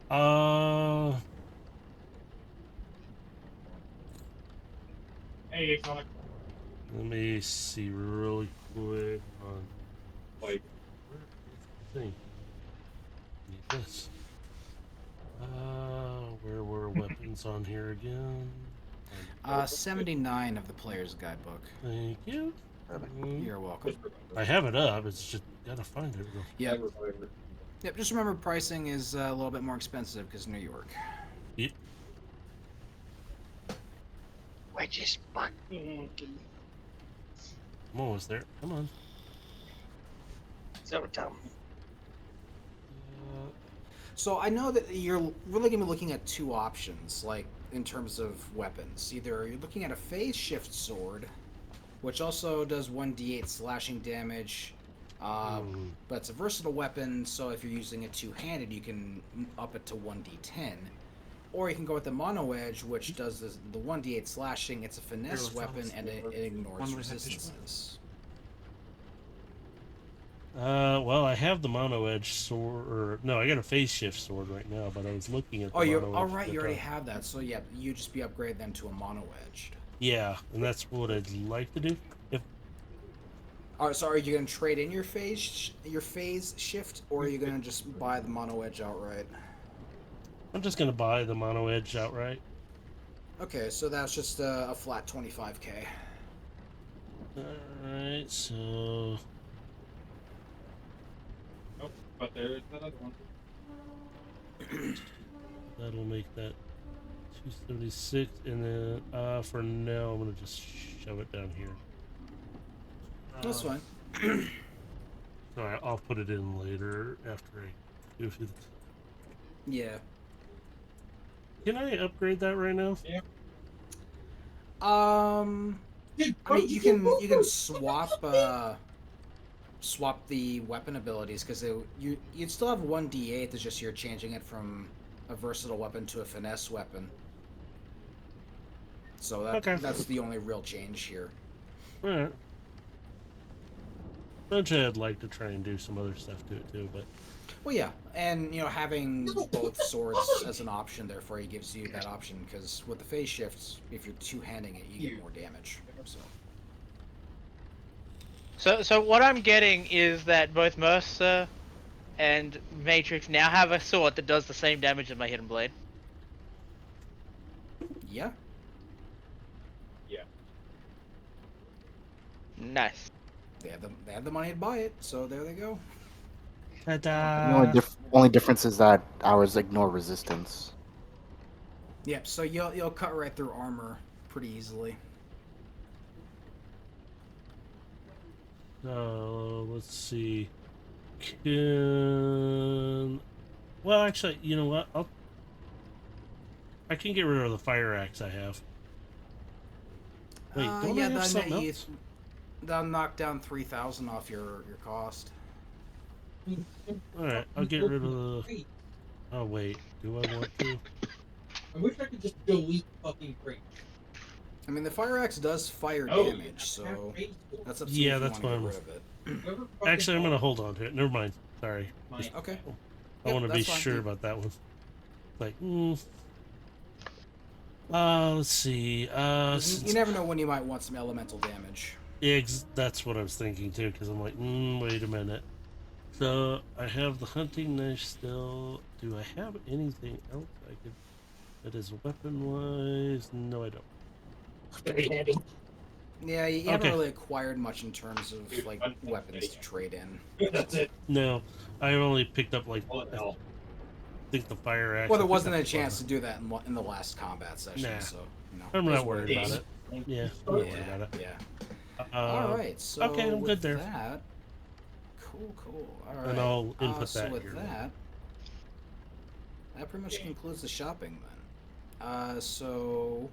Hey, Sonic. Let me see really quick on Like, the thing. Need this. Where were weapons on here again? 79 of the player's guidebook. Thank you. You're welcome. I have it up. It's just gotta find it. Yep. Yep. Just remember, pricing is a little bit more expensive because New York. Yep. Which is fucking I'm almost there. Come on. so dumb. So I know that you're really gonna be looking at two options, like in terms of weapons. Either you're looking at a phase shift sword, which also does 1d8 slashing damage, but it's a versatile weapon. So if you're using it two-handed, you can up it to 1d10. Or you can go with the mono edge, which does the 1d8 slashing. It's a finesse weapon and it ignores resistances. Well, I have the mono edge sword, or no, I got a phase shift sword right now, but I was looking at the Oh, you're mono all edge right. at You the already time. have that. So yeah, you just be upgrade them to a mono edged. Yeah, and that's what I'd like to do. If All right. So are you gonna trade in your phase shift, or are you gonna just buy the mono edge outright? I'm just gonna buy the mono edge outright. Okay, so that's just a flat 25k. Alright, so oh, but there's another one. that'll make that 276, and then for now I'm gonna just shove it down here. That's fine. Alright, I'll put it in later after I do it. Yeah. Can I upgrade that right now? I mean, you can swap the weapon abilities because you'd still have one D8. It's just you're changing it from a versatile weapon to a finesse weapon. So Okay. that's the only real change here. Alright. Eventually, I'd like to try and do some other stuff to it too, but Well, yeah, and having both swords as an option there for you gives you that option because with the phase shifts, if you're two-handing it, you get more damage. So what I'm getting is that both Mercer and Matrix now have a sword that does the same damage as my hidden blade. Yeah. Nice. They have the money to buy it, so there they go. The only difference is that ours ignore resistance. Yep. So you'll cut right through armor pretty easily. Let's see. Well, actually, you know what? I can get rid of the fire axe I have. Wait, don't I have something else? That'll knock down 3,000 off your cost. Alright, I'll get rid of the... Oh, wait. Do I want to? I wish I could just delete fucking crate. I mean, the fire axe does fire damage, so that's up to you if you that's want what to get rid of it. Actually, I'm going to hold on to it. Never mind. Sorry. Okay. I want to be sure about that one. Like, let's see. You never know when you might want some elemental damage. That's what I was thinking too, because I'm like, wait a minute. So I have the hunting knife still. Do I have anything else I could that is weapon wise? No, I don't. Very heavy. Yeah, you haven't really acquired much in terms of like weapons to trade in. That's it. No, I only picked up like Oh, no. I think the fire axe. Well, there wasn't a chance to do that in the last combat session, Nah. so I'm not worried about it. Yeah, I'm not worried about it. Yeah. All right, so okay, I'm good there. That, cool. All right. And I'll input so that with here. that pretty much concludes the shopping then. So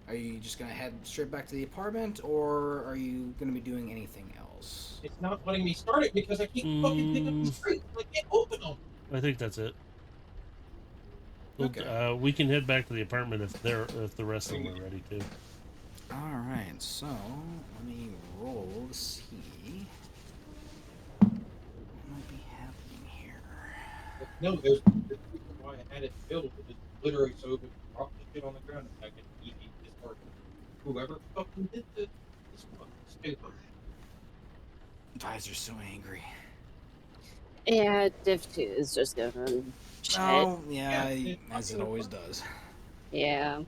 are you just gonna head straight back to the apartment, or are you gonna be doing anything else? It's not letting me start it because I can't fucking pick up the crate. I can't open them. I think that's it. Okay. We can head back to the apartment if the rest of them are ready to. All right, so let me roll to see what might be happening here. No, there's a reason why I had it built. It's literally so it would drop the shit on the ground and I could easily discard it. Whoever fucking did this is fucking stupid. Guys are so angry. Yeah, Div 2 is just gonna shit. Oh, yeah, as it always does. Yeah.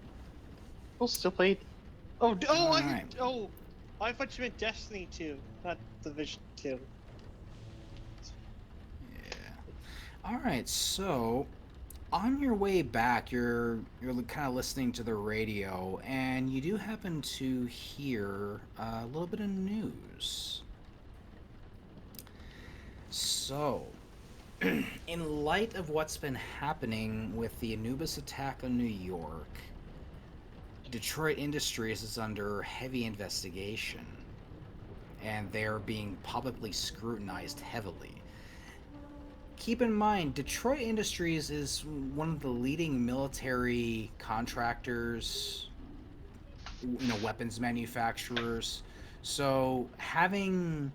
We'll still play. I Alright. I thought you meant Destiny 2, not Division 2. Yeah. All right, so on your way back, you're kind of listening to the radio, and you do happen to hear a little bit of news. So, in light of what's been happening with the Anubis attack on New York, Detroit Industries is under heavy investigation, and they're being publicly scrutinized heavily. Keep in mind, Detroit Industries is one of the leading military contractors, weapons manufacturers. So having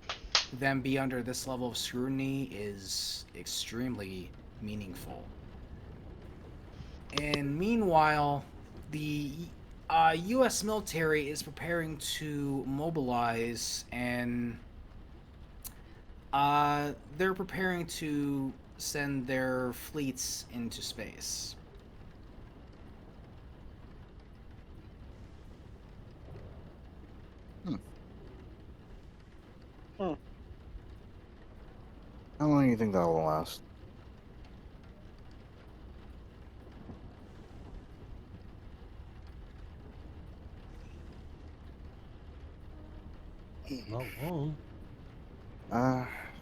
them be under this level of scrutiny is extremely meaningful. And meanwhile, the U.S. military is preparing to mobilize, and they're preparing to send their fleets into space. How long do you think that will last? Not long.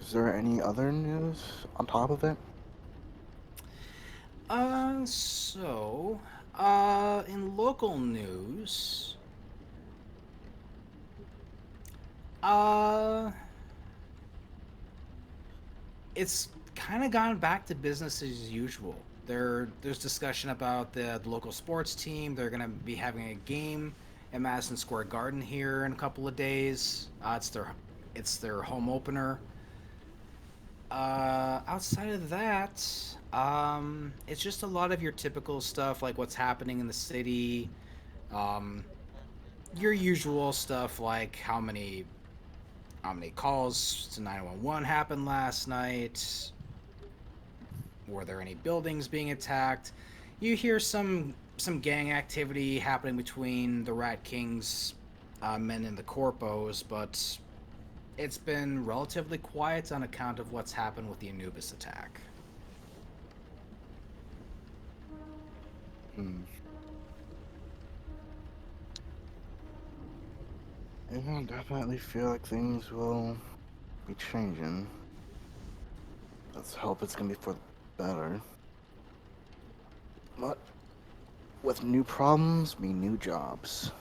Is there any other news on top of it? In local news, uh, it's kind of gone back to business as usual. There's discussion about the local sports team. They're gonna be having a game at Madison Square Garden here in a couple of days. It's their home opener. Outside of that, it's just a lot of your typical stuff like what's happening in the city. Um, your usual stuff like how many calls to 911 happened last night. Were there any buildings being attacked? You hear some gang activity happening between the Rat King's men and the Corpos, but it's been relatively quiet on account of what's happened with the Anubis attack. Hmm. I definitely feel like things will be changing. Let's hope it's gonna be for the better. But with new problems, mean new jobs.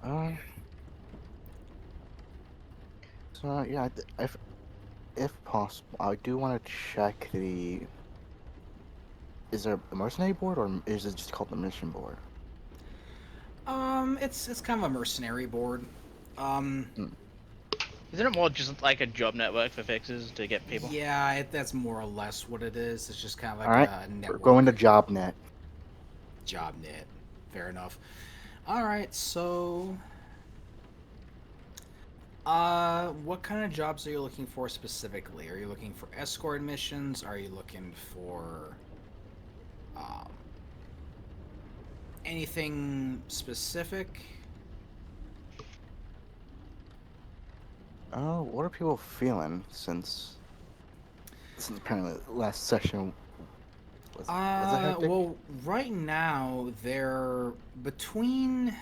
Uh, so yeah, if possible, I do want to check the. Is there a mercenary board, or is it just called the mission board? It's kind of a mercenary board. Um, Hmm. Isn't it more just like a job network for fixes to get people? yeah, that's more or less what it is. It's just kind of All like right, a we're network going to JobNet. job net. Fair enough. All right, so what kind of jobs are you looking for specifically? Are you looking for escort missions? Are you looking for um, anything specific? Oh, what are people feeling since apparently last session was it hectic? Well, right now they're between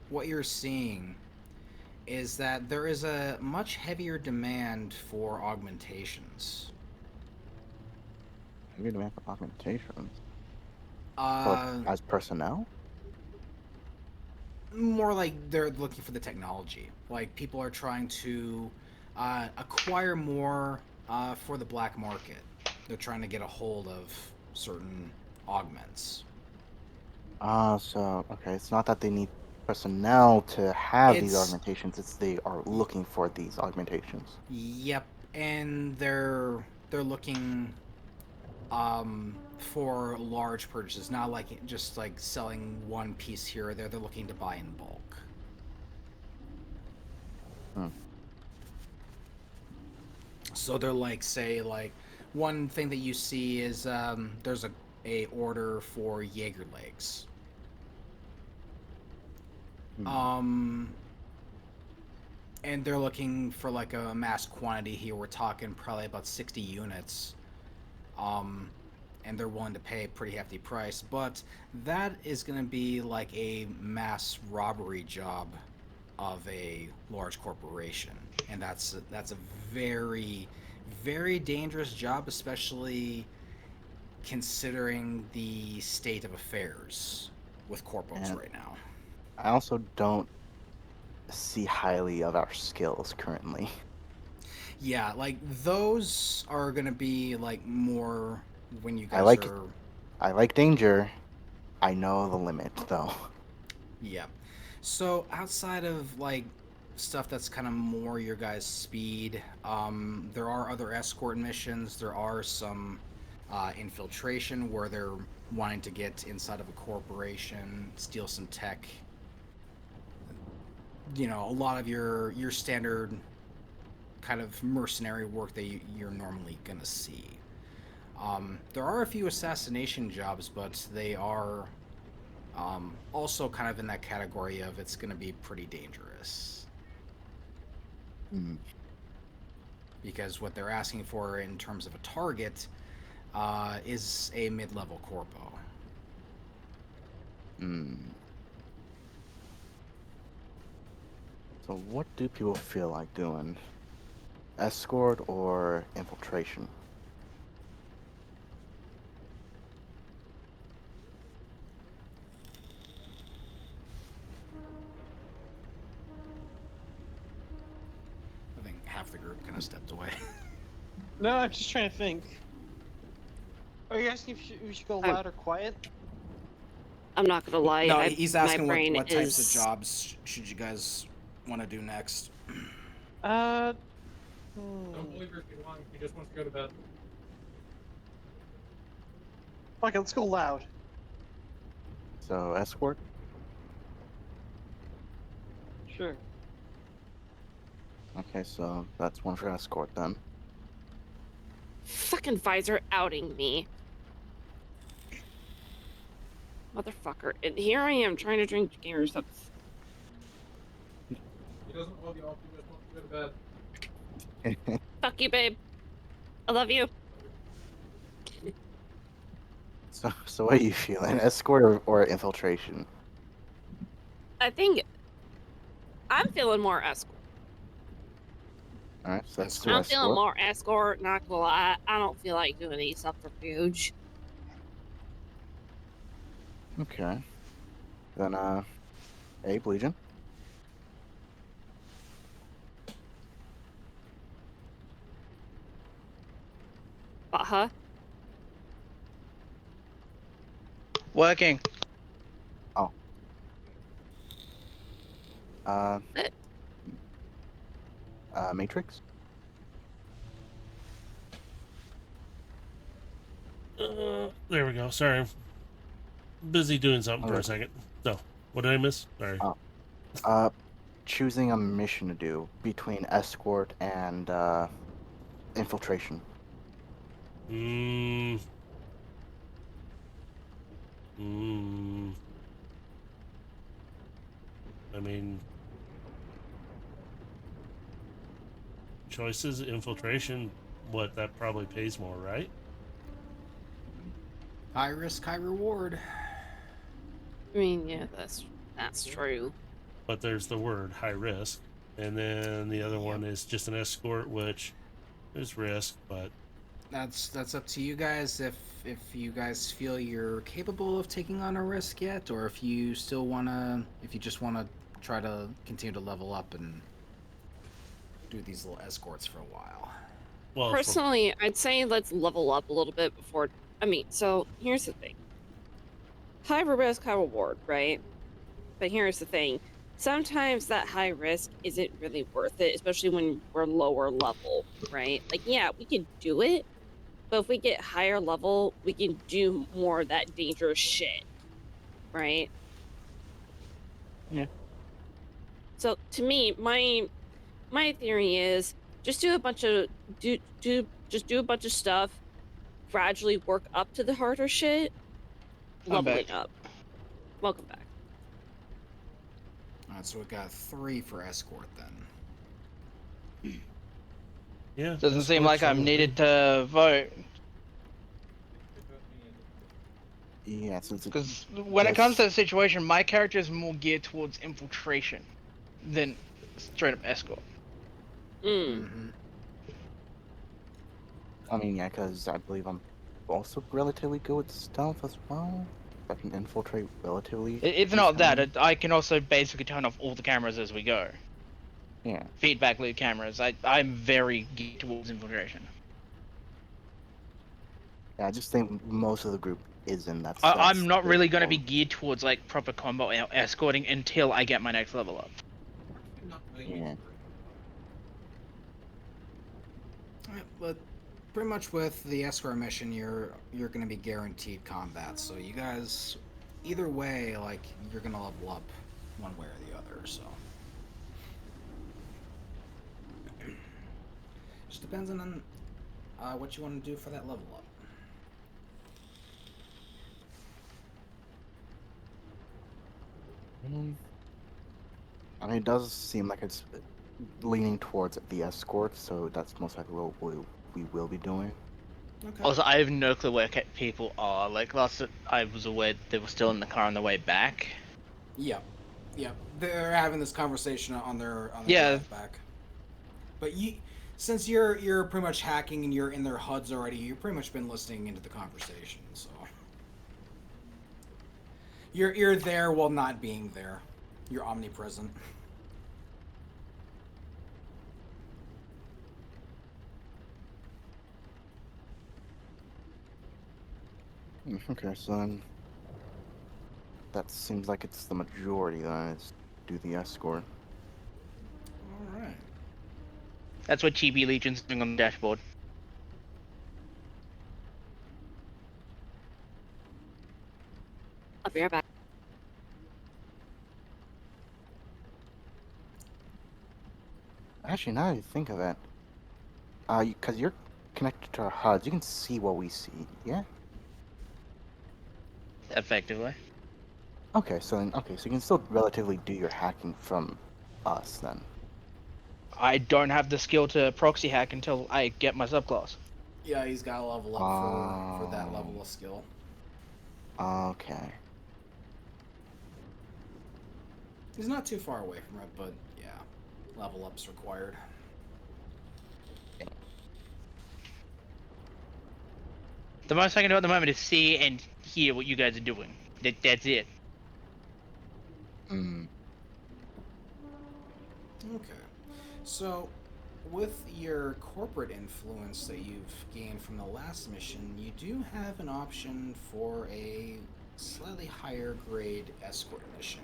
what you're seeing is that there is a much heavier demand for augmentations. Maybe demand for augmentations. For Uh, as personnel? More like they're looking for the technology. Like people are trying to acquire more for the black market. They're trying to get a hold of certain augments. So okay, it's not that they need personnel to have these It's augmentations, it's they are looking for these augmentations. Yep, and they're looking for large purchases, not like just like selling one piece here or there. They're looking to buy in bulk. Hmm. So they're like, say, like one thing that you see is there's a order for Jaeger legs. Hmm. Um, and they're looking for like a mass quantity here. We're talking probably about 60 units. Um, and they're willing to pay a pretty hefty price, but that is going to be like a mass robbery job of a large corporation, and that's a very very dangerous job, especially considering the state of affairs with corpos And right now. I also don't see highly of our skills currently. Yeah, like those are gonna be like more when you I guys like are. I like danger. I know the limit though. Yeah. So outside of like stuff that's kind of more your guys' speed, there are other escort missions. There are some infiltration where they're wanting to get inside of a corporation, steal some tech. You know, a lot of your standard kind of mercenary work that you're normally gonna see. There are a few assassination jobs, but they are also kind of in that category of it's going to be pretty dangerous Hmm. because what they're asking for in terms of a target is a mid-level corpo. Hmm. So what do people feel like doing? Escort or infiltration? I think half the group kind of stepped away. No, I'm just trying to think. Are you asking if we should go I'm- loud or quiet? I'm not gonna lie. No, I, he's my asking brain what types of is- jobs should you guys want to do next. Uh. Don't believe her if you want. She just wants to go to bed. Okay, let's go loud. So escort? Sure. Okay, so that's one for escort then. Fucking visor outing me. Motherfucker. And here I am trying to drink gamer stuff. He doesn't love you all. He just wants to go to bed. Fuck you, babe. I love you. So what are you feeling? Escort or infiltration? I think I'm feeling more escort. Alright, so that's two I'm feeling escort. more escort, not gonna lie. I don't feel like doing any subterfuge. Okay. Then Abe, Legion. Baha. Working. Uh, Eh. Matrix. There we go. Sorry. Busy doing something for a Alright. second. So, what did I miss? Sorry. Choosing a mission to do between escort and infiltration. Mm. Mm. I mean, choices, infiltration. What, that probably pays more, right? High risk, high reward. I mean, yeah, that's true. But there's the word high risk, and then the other one is just an escort, which is risk, but That's up to you guys if you guys feel you're capable of taking on a risk yet, or if you just wanna try to continue to level up and do these little escorts for a while. well, Personally, I'd say let's level up a little bit before. I mean, so here's the thing. High risk, high reward, right? But here's the thing. Sometimes that high risk isn't really worth it, especially when we're lower level, right? Like, yeah, we can do it, but if we get higher level, we can do more of that dangerous shit, right? Yeah. So to me, my theory is just do a bunch of just do a bunch of stuff, gradually work up to the harder shit, I'm leveling back. up. Welcome back. Alright, so we got 3 for escort then. yeah. Doesn't seem escort's like I'm fine with needed me. to vote. Yeah, since it, Because when it comes to Yes. the situation, my character is more geared towards infiltration than straight up escort. Mm. Mm-hmm. I mean, yeah, because I believe I'm also relatively good with stealth as well. I can infiltrate relatively. It's not that. easily. I can also basically turn off all the cameras as we go. Yeah. Feedback loop cameras. I'm very geared towards infiltration. Yeah, I just think most of the group is in that. I'm not state really going to form. be geared towards like proper combo escorting until I get my next level up. Yeah. Alright, but pretty much with the escort mission, you're gonna be guaranteed combat. So you guys, either way, like you're gonna level up one way or the other. So just depends on what you want to do for that level up. I mean, it does seem like it's leaning towards the escort, so that's most likely what we will be doing. Okay. Also, I have no clue where people are. Like last I was aware they were still in the car on the way back. Yeah. Yeah, they're having this conversation on their Yeah. drive back. But since you're pretty much hacking and you're in their HUDs already, you've pretty much been listening into the conversation. So you're there while not being there. You're omnipresent. Okay, so then that seems like it's the majority that is do the escort. All right. That's what Chibi Legion's doing on the dashboard. I'll be right back. Actually, now that you think of it, because you're connected to our HUDs, you can see what we see. Yeah. Effectively. Okay, so you can still relatively do your hacking from us then. I don't have the skill to proxy hack until I get my subclass. Yeah, he's got to level up for that level of skill. Okay. He's not too far away from it, but yeah, level up's required. The most I can do at the moment is see and hear what you guys are doing. That's it. Mm. Okay. So, with your corporate influence that you've gained from the last mission, you do have an option for a slightly higher grade escort mission.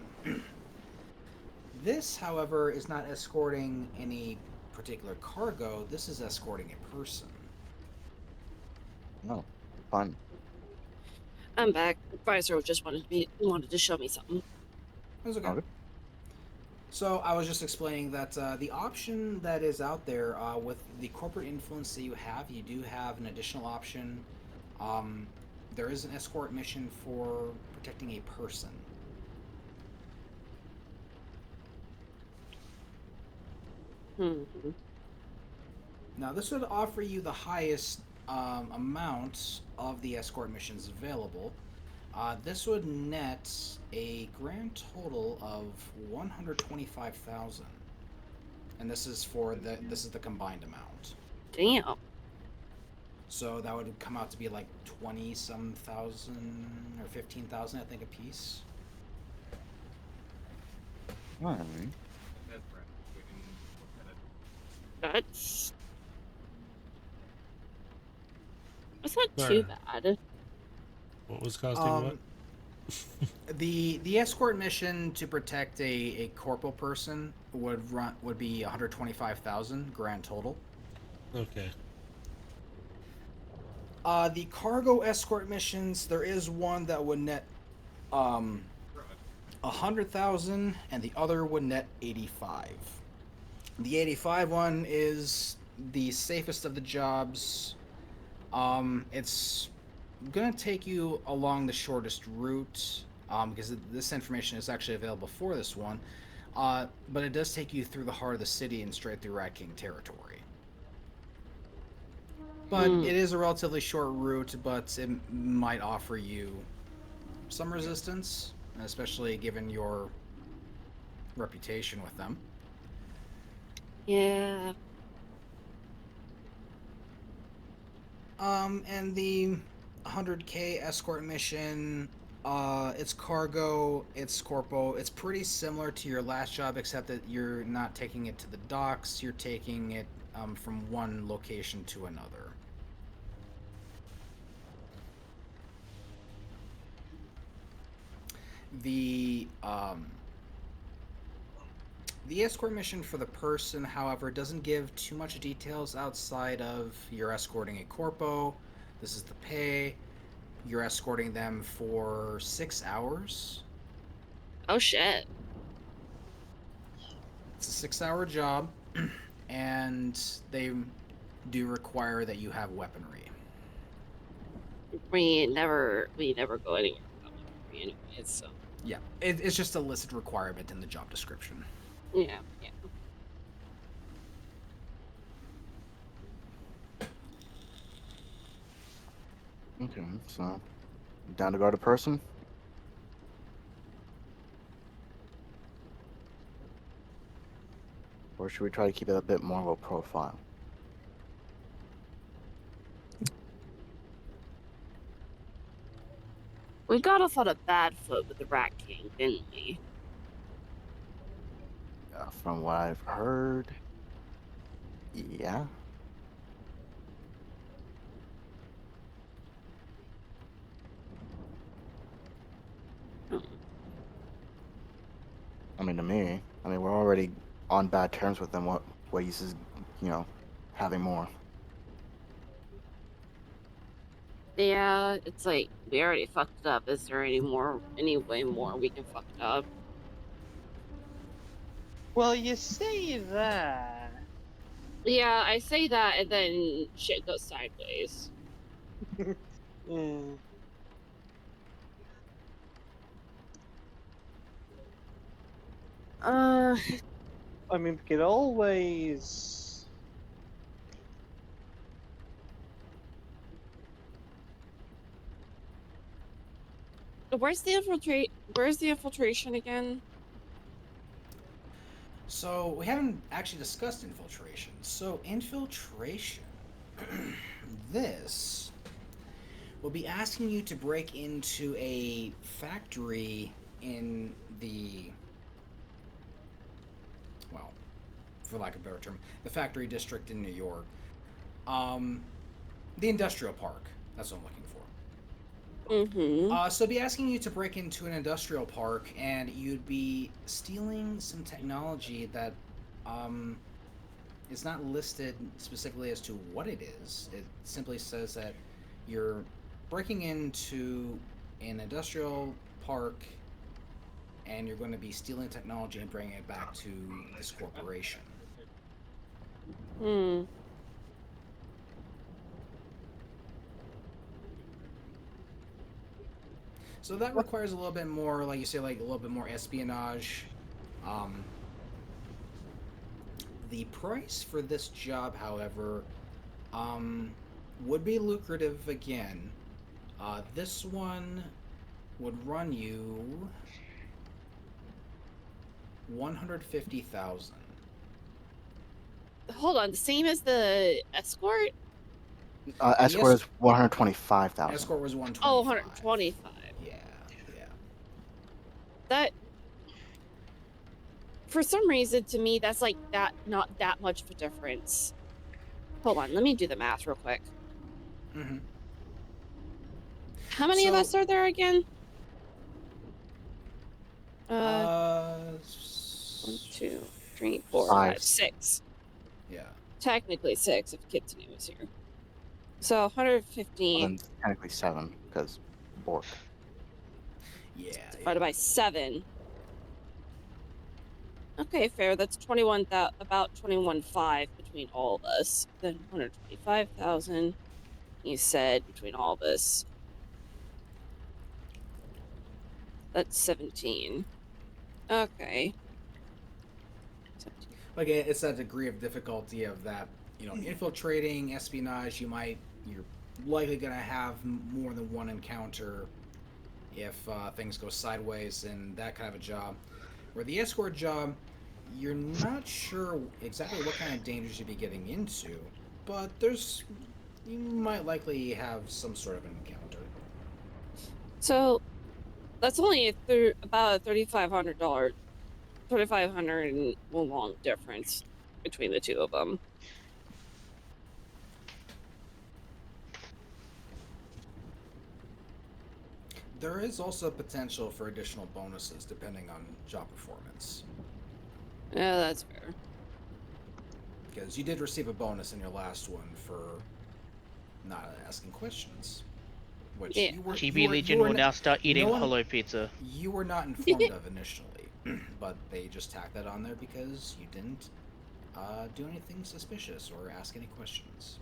This, however, is not escorting any particular cargo, this is escorting a person. Oh, fun. I'm back. Advisor just wanted to show me something. That's okay. Okay. So I was just explaining that the option that is out there with the corporate influence that you do have an additional option. There is an escort mission for protecting a person. Mm-hmm. Now this would offer you the highest amount of the escort missions available. This would net a grand total of 125,000, and this is the combined amount. Damn. So that would come out to be like 20-some thousand or 15,000, I think, a piece. Alright. That's not too Sure. bad. What was costing what? The escort mission to protect a corporal person would be 125,000 grand total. Okay. The cargo escort missions, there is one that would net 100,000, and the other would net 85. The 85 one is the safest of the jobs. It's gonna take you along the shortest route, because this information is actually available for this one. But it does take you through the heart of the city and straight through Rat King territory. But it is a relatively short route, but it might offer you some resistance, especially given your reputation with them. Yeah. And the 100k escort mission, it's cargo, it's corpo. It's pretty similar to your last job, except that you're not taking it to the docks. You're taking it from one location to another. The escort mission for the person, however, doesn't give too much details outside of you're escorting a corpo. This is the pay. You're escorting them for 6 hours. Oh shit. It's a 6-hour job, and they do require that you have weaponry. We never go anywhere without anyways, so Yeah, it's just a listed requirement in the job description. yeah. Okay, so down to guard a person. or should we try to keep it a bit more of a profile? We got off on a bad foot with the Rat King, didn't we? From what I've heard, yeah. I mean, to me, we're already on bad terms with them. What use is, having more? Yeah, it's like we already fucked it up. Is there any way more we can fuck it up? Well, you say that. Yeah, I say that, and then shit goes sideways. Mm. Uh, I mean, we could always. where's the infiltration again? So we haven't actually discussed infiltration. So infiltration, this will be asking you to break into a factory in the, well, for lack of a better term, the factory district in New York. The industrial park. That's what I'm looking for. Mm-hmm. So be asking you to break into an industrial park, and you'd be stealing some technology that is not listed specifically as to what it is. It simply says that you're breaking into an industrial park, and you're going to be stealing technology and bringing it back to this corporation. Hmm. So that requires a little bit more, like you say, like a little bit more espionage. The price for this job, however, would be lucrative again. This one would run you 150,000. Hold on, the same as the escort? Escort Yes. is 125,000. Escort was 125. Oh, 125. Yeah. That, for some reason, to me, that's like not that much of a difference. Hold on, let me do the math real quick. Mm-hmm. How many of us are there again? 1, 2, 3, 4, 5, 6. Yeah. Technically 6 if Kitsune was here. So 150 Well, then technically 7 because Bork. Yeah. divided by 7. Okay, fair. That's about 21.5 between all of us. Then 125,000. You said between all of us. That's 17. Okay. 17. Like it's that degree of difficulty of that, infiltrating, espionage. You're likely gonna have more than one encounter if things go sideways in that kind of a job. Where the escort job, you're not sure exactly what kind of dangers you'd be getting into, but you might likely have some sort of an encounter. So that's only about a $3,500 and long difference between the two of them. There is also potential for additional bonuses depending on job performance. Yeah, that's fair. Because you did receive a bonus in your last one for not asking questions. Which Yeah. GB Legion will now start eating hollow pizza. You were not informed of initially, but they just tacked that on there because you didn't do anything suspicious or ask any questions.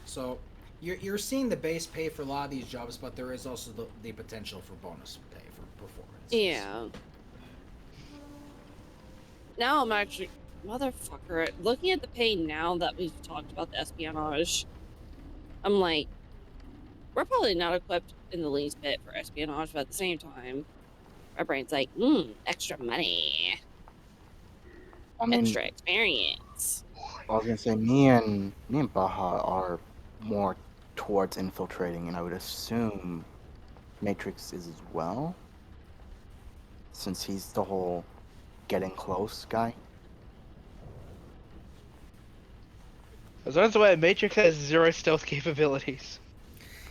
So you're seeing the base pay for a lot of these jobs, but there is also the potential for bonus pay for performance. Yeah. Now I'm actually, motherfucker, looking at the pay now that we've talked about the espionage, I'm like, we're probably not equipped in the least bit for espionage, but at the same time, our brain's like, extra money, I mean, extra experience. I was gonna say me and Baja are more towards infiltrating, and I would assume Matrix is as well, since he's the whole getting close guy. As long as the way Matrix has 0 stealth capabilities.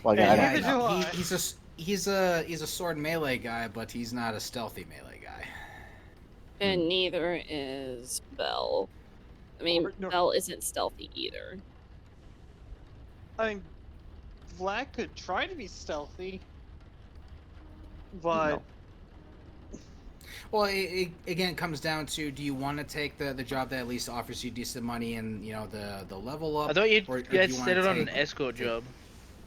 Well, Hey, again, I Yeah, don't neither know. do I. he's a sword melee guy, but he's not a stealthy melee guy. And neither is Belle. I mean, No. Belle isn't stealthy either. I mean, Vlad could try to be stealthy, but No. Well, again, it comes down to: do you want to take the job that at least offers you decent money and the level up? I thought you or do guys you wanna said it on an take- escort job.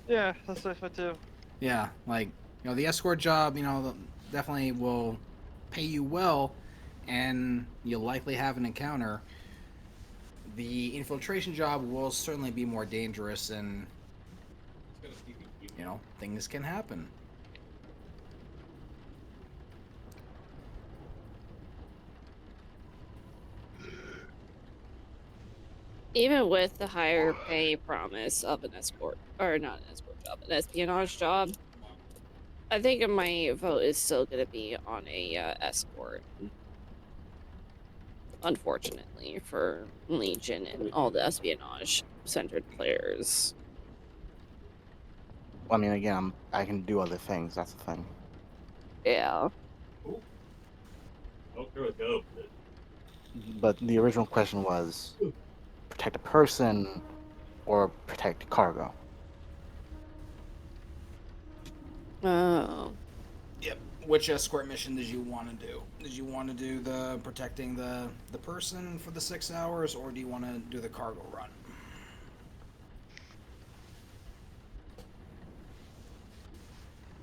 yeah, that's what I thought too. Yeah, like the escort job, definitely will pay you well, and you'll likely have an encounter. The infiltration job will certainly be more dangerous, and things can happen. Even with the higher pay promise of an escort, or not an escort job, an espionage job, I think my vote is still going to be on a escort. Unfortunately, for Legion and all the espionage-centered players. I mean, again, I can do other things. That's the thing. Yeah. Don't throw a dope. But the original question was protect a person or protect cargo. Oh. Yep. Which escort mission did you want to do? Did you want to do the protecting the person for the 6 hours, or do you want to do the cargo run?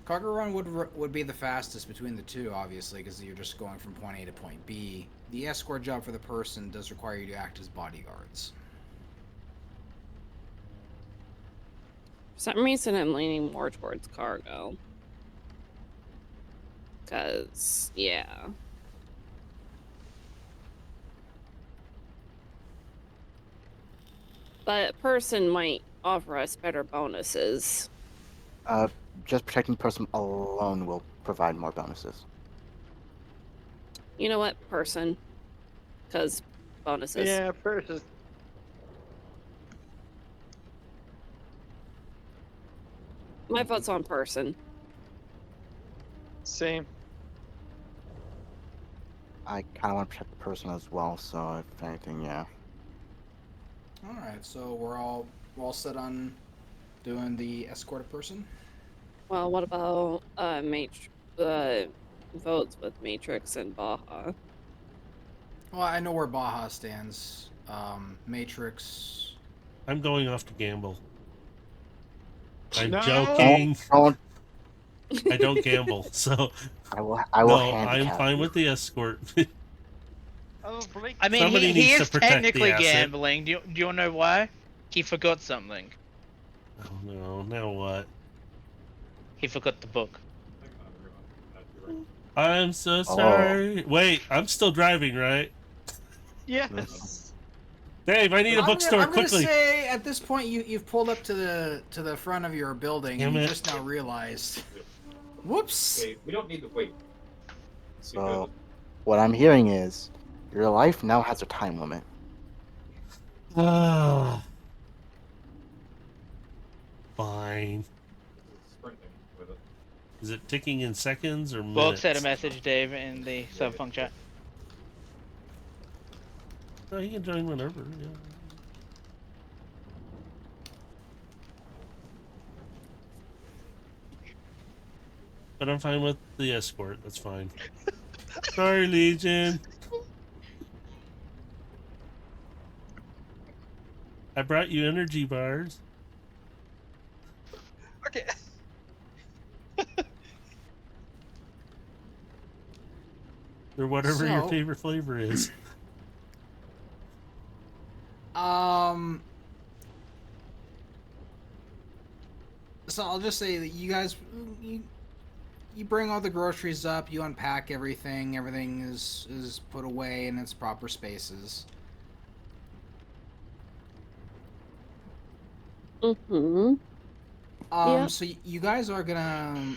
Cargo run would be the fastest between the two, obviously, because you're just going from point A to point B. The escort job for the person does require you to act as bodyguards. For some reason, I'm leaning more towards cargo. Because, yeah. But person might offer us better bonuses. Just protecting the person alone will provide more bonuses. You know what? Person. Because bonuses. Yeah, person. My vote's on person. Same. I kind of want to protect the person as well, so if anything, yeah. All right, so we're all set on doing the escort person. Well, what about votes with Matrix and Baja? Well, I know where Baja stands. Matrix. I'm going off to gamble. I'm No! joking. Don't. I don't gamble, so I will no, handicap I'm fine you. with the escort. Oh, Blake. I mean, Somebody he needs to is protect the technically asset. gambling. Do you know why? He forgot something. Oh no, now what? He forgot the book. I'm so Oh. sorry. Wait, I'm still driving, right? Yes. Dave, I need a bookstore I'm quickly. gonna say at this point you've pulled up to the front of your building Damn and you it. just now realized. Whoops. Wait, we don't need to wait. So, what I'm hearing is your life now has a time limit. Ah. Fine. Sprinting with it. Is it ticking in seconds or minutes? Book sent a message, Dave, in the Cyberpunk chat. No, he can join whenever. Yeah. But I'm fine with the escort. That's fine. Sorry, Legion. I brought you energy bars. Okay. Or whatever your So- favorite flavor is. So I'll just say that you guys, you bring all the groceries up, you unpack everything. Everything is put away in its proper spaces. Mm-hmm. Yep. So you guys are gonna.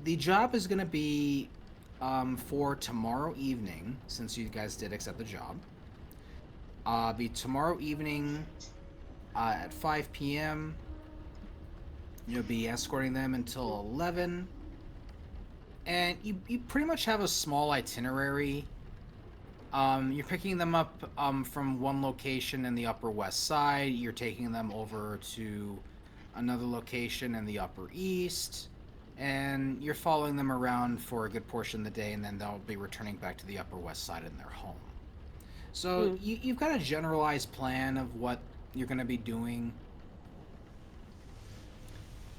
The job is gonna be, for tomorrow evening, since you guys did accept the job. Be tomorrow evening, at 5 p.m. You'll be escorting them until 11. And you pretty much have a small itinerary. You're picking them up from one location in the Upper West Side. You're taking them over to another location in the Upper East. And you're following them around for a good portion of the day, and then they'll be returning back to the Upper West Side in their home. So you've got a generalized plan of what you're going to be doing.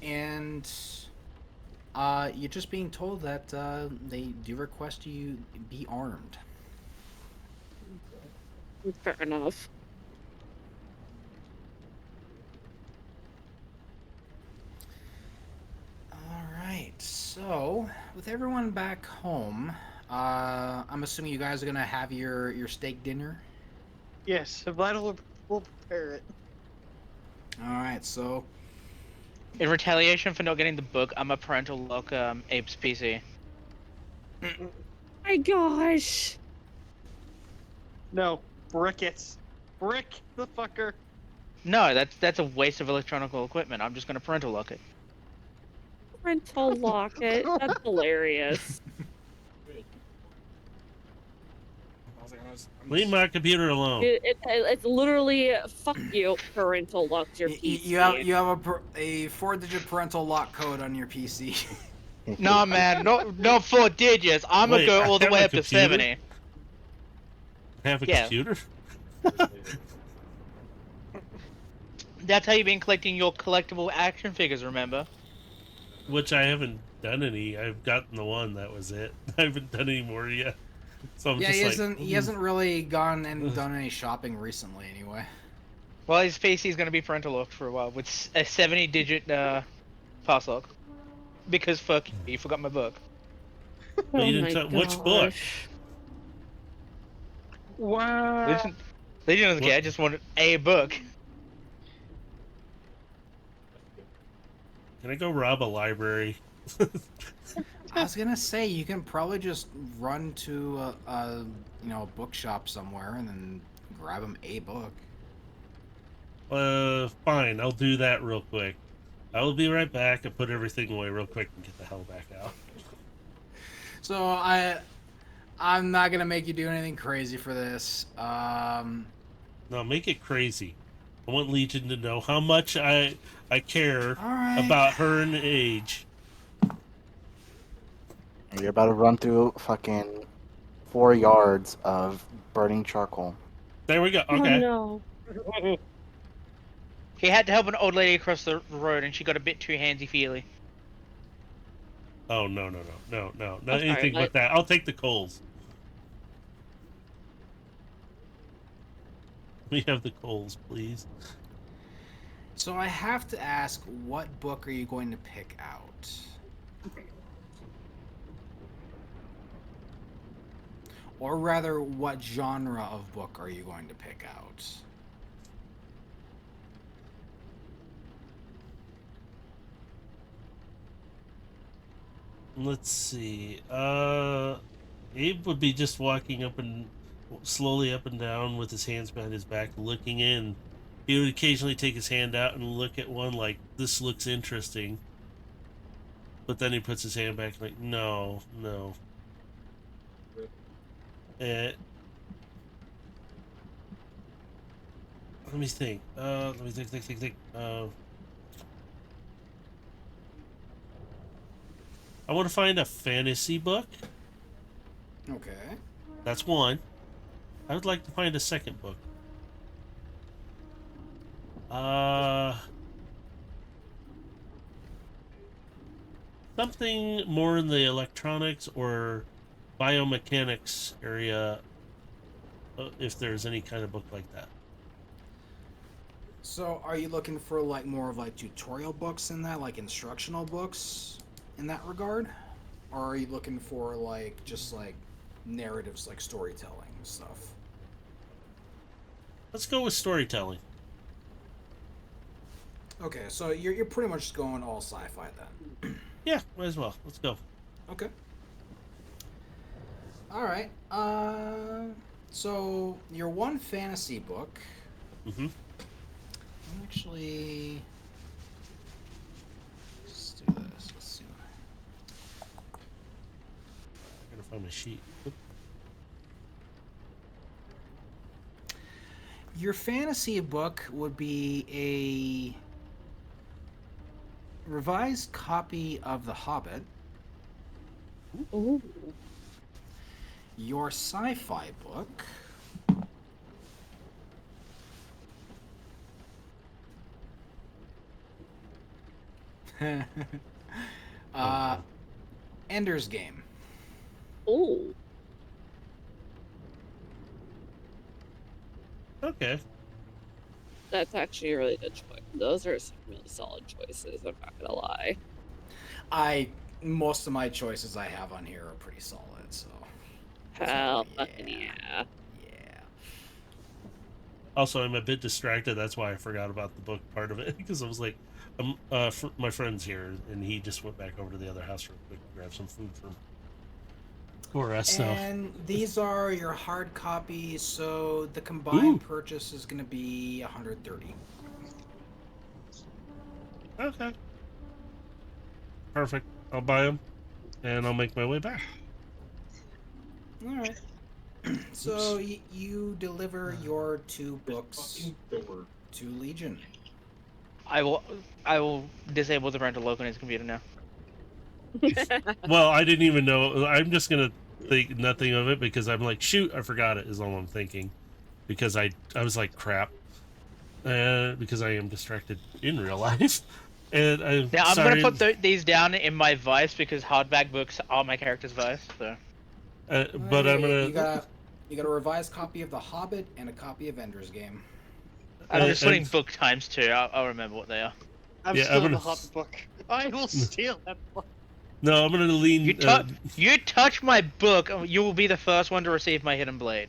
And you're just being told that they do request you be armed. Fair enough. Alright, so with everyone back home, I'm assuming you guys are gonna have your steak dinner. Yes, Vital will prepare it. Alright, so In retaliation for not getting the book, I'm a parental lock Abe's PC. My gosh. No, brick it. Brick the fucker. No, that's a waste of electronic equipment. I'm just gonna parental lock it. Parental lock it. That's hilarious. Leave my computer alone. It's literally fuck you. Parental lock your PC. you have a 4-digit parental lock code on your PC. Nah, man, no 4 digits. I'm gonna Wait, go I all the have way a up to computer? 70. Have a Yeah. computer? That's how you've been collecting your collectible action figures, remember? Which I haven't done any. I've gotten the one, that was it. I haven't done any more yet. So I'm Yeah, just he hasn't really gone and done any shopping recently, anyway. Well, his PC is gonna be parental locked for a while with a 70-digit passlock. Because fuck you forgot my book. But you Oh didn't my tell which book. gosh. Wow. They didn't care. I What? just wanted a book. Can I go rob a library? I was gonna say you can probably just run to a bookshop somewhere and then grab him a book. Fine. I'll do that real quick. I will be right back and put everything away real quick and get the hell back out. So I'm not gonna make you do anything crazy for this. No, make it crazy. I want Legion to know how much I care Alright. about her and age. You're about to run through fucking 4 yards of burning charcoal. There we go. Oh Okay. no. He had to help an old lady across the road, and she got a bit too handsy-feely. Oh, no. Not I'm sorry, anything but what? that. I'll take the coals. We have the coals, please. So I have to ask, what book are you going to pick out? Or rather, what genre of book are you going to pick out? Let's see. Abe would be just walking slowly up and down with his hands behind his back, looking in. He would occasionally take his hand out and look at one like, this looks interesting. But then he puts his hand back like, no. Let me think. Let me think. I want to find a fantasy book. Okay. That's one. I would like to find a second book. Something more in the electronics or biomechanics area, if there's any kind of book like that. So, are you looking for like more of like tutorial books in that, like instructional books in that regard? Or are you looking for like just like narratives, like storytelling stuff? Let's go with storytelling. Okay, so you're pretty much going all sci-fi then. Yeah, might as well. Let's go. Okay. All right. So your one fantasy book. Mm-hmm. Actually, let's do this. Let's see. I gotta find my sheet. Oop. Your fantasy book would be a revised copy of The Hobbit. Ooh. Your sci-fi book Ender's Game. Ooh. Okay. That's actually a really good choice. Those are some really solid choices, I'm not gonna lie. Most of my choices I have on here are pretty solid, so Hell yeah. fucking yeah. yeah. Also, I'm a bit distracted. That's why I forgot about the book part of it because I was like, my friend's here, and he just went back over to the other house real quick to grab some food for us. So And these are your hard copies, so the combined purchase is going to be 130. okay, perfect. I'll buy them, and I'll make my way back. All right. So you deliver your 2 books Door. to Legion. I will disable the rental local on his computer now. Well, I didn't even know. I'm just gonna think nothing of it because I'm like, shoot, I forgot it. Is all I'm thinking, because I was like, crap, because I am distracted in real life, and I'm Now I'm sorry. gonna put these down in my vice because hardback books are my character's vice. So. But I'm gonna. You got a revised copy of The Hobbit and a copy of Ender's Game. I'm just putting and- book times 2. I'll remember what they are. I'm Yeah, still I'm in the gonna- Hobbit book. I will steal that book. No, I'm gonna lean. You touch my book, you will be the first one to receive my hidden blade.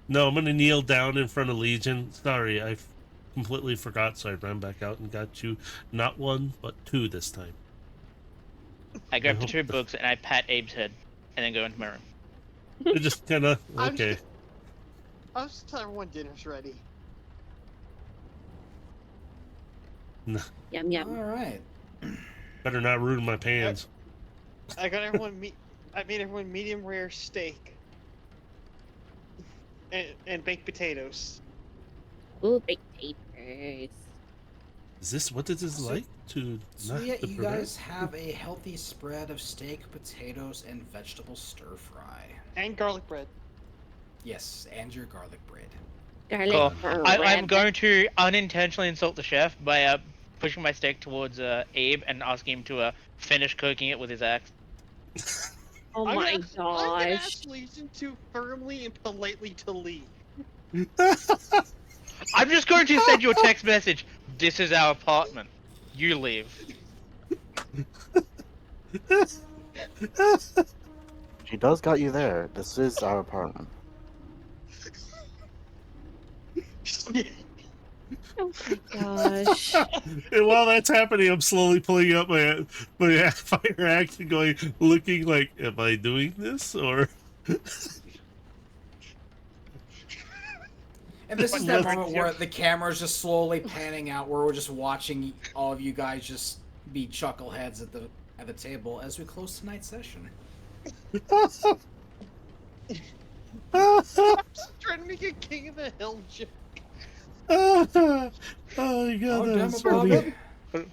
No, I'm gonna kneel down in front of Legion. Sorry, I completely forgot, so I ran back out and got you not 1 but 2 this time. I grab I the hope 2 books and I pat Abe's head, and then go into my room. It just kind of I'm okay. just- I was just telling everyone dinner's ready. Yum All yum. right. Better not ruin my pans. I got everyone I made everyone medium rare steak. And baked potatoes. Ooh, baked taters. Is this what this is like to So not yeah, to you prevent? guys have a healthy spread of steak, potatoes, and vegetable stir fry. And garlic bread. Yes, and your garlic bread. Garlic Cool. bread. I'm going to unintentionally insult the chef by pushing my steak towards Abe and asking him to finish cooking it with his axe. Oh I'm my gonna gosh. ask Legion to firmly and politely to leave. I'm just going to send you a text message. This is our apartment. You leave. She does got you there. This is our apartment. Oh my gosh. And while that's happening, I'm slowly pulling up my fire axe and going, looking like, am I doing this or? And this is that moment where the camera's just slowly panning out, where we're just watching all of you guys just be chuckleheads at the table as we close tonight's session. I'm just trying to make a King of the Hill joke. Oh my god, Oh, that damn was it, Bobby. funny.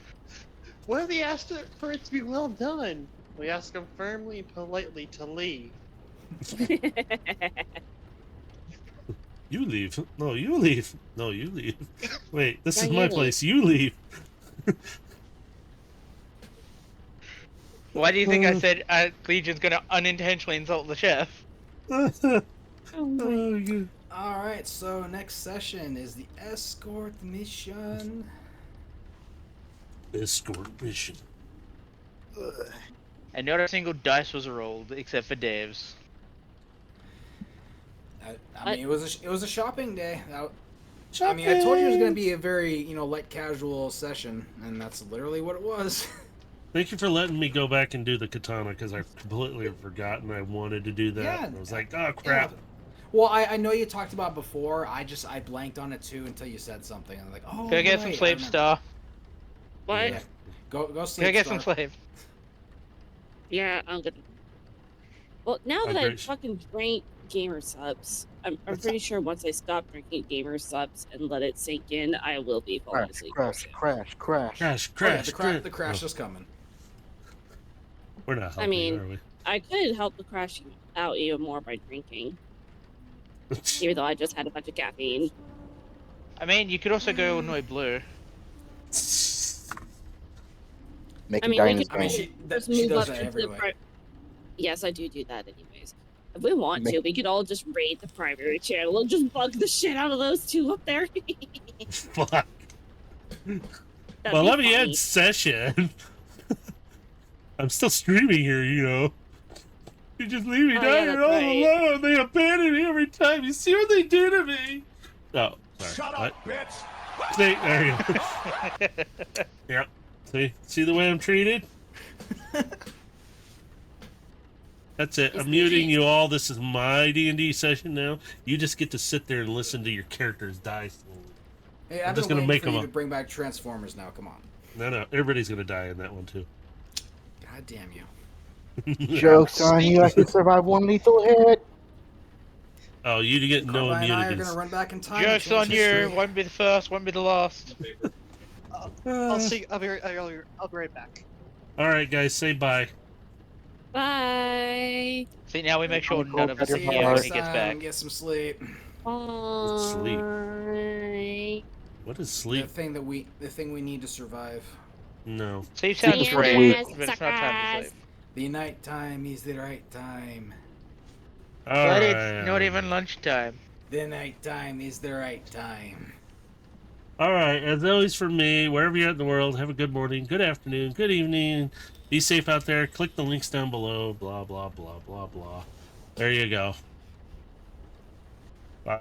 What if we asked for it to be well done? We ask him firmly and politely to leave. You leave. No, you leave. No, you leave. Wait, this No, is you my leave. place. You leave. Why do you think I said Legion's gonna unintentionally insult the chef? Oh, Oh my. good. All right, so next session is the escort mission. Escort mission. And not a single dice was rolled except for Dave's. I mean, it was a shopping day. I mean, I told you it was going to be a very, light casual session, and that's literally what it was. Thank you for letting me go back and do the katana, because I completely forgotten I wanted to do that. Yeah, And I was like, oh crap. Yeah. Well, I know you talked about it before. I blanked on it too until you said something. I'm like, oh, Go get right, some I Slave remember. Star. What? Yeah. Go sleep. Go get Star. some Slave. Yeah, I'm gonna. Well, now that I Hydration. fucking drank gamer subs, I'm pretty sure once I stop drinking gamer subs and let it sink in, I will be falling Crash, asleep. crash, soon. crash, crash. Crash, Oh, yeah, crash, the crash Oh, is coming. we're not helping, I mean, are we? I could help the crash out even more by drinking, even though I just had a bunch of caffeine. I mean, you could also go annoy Blue. Make I him mean, die we in his could game. just she move does up that into the everywhere. Yes, I do that anyways. If we want Make- to, we could all just raid the primary channel and just bug the shit out of those two up there. Fuck. That'd Well, be let me funny. end session. I'm still streaming here, You just leave me Oh, down yeah, here that's all right. alone. They abandon me every time. You see what they do to me? Oh, sorry. Shut What? up, bitch! See, there you go. Yep. See the way I'm treated? That's it. I'm muting you all. This is my D&D session now. You just get to sit there and listen to your characters die slowly. Hey, I'm I've just been gonna waiting make for you them to up. bring back Transformers now. Come on. No, everybody's gonna die in that one too. God damn you. Joke's on you, I could survive one lethal hit. Oh, you get no Carbine and I are immunities. gonna run back in time. Joke's on you. Won't be the first, won't be the last. I'll see. I'll be right back. All right, guys, say bye. Bye. See, now we make sure Uncle, none of us cut are your here when heart. he gets back. Get some sleep. sleep? Bye. What is The sleep? thing we need to survive. No. Sleep sounds Sleep is great, weak. but it's not time to Suckers. sleep. The night time is the right time. All But right. it's not even lunchtime. The night time is the right time. All right. As always, from me, wherever you're at in the world, have a good morning, good afternoon, good evening. Be safe out there. Click the links down below. Blah blah blah blah blah. There you go. Bye.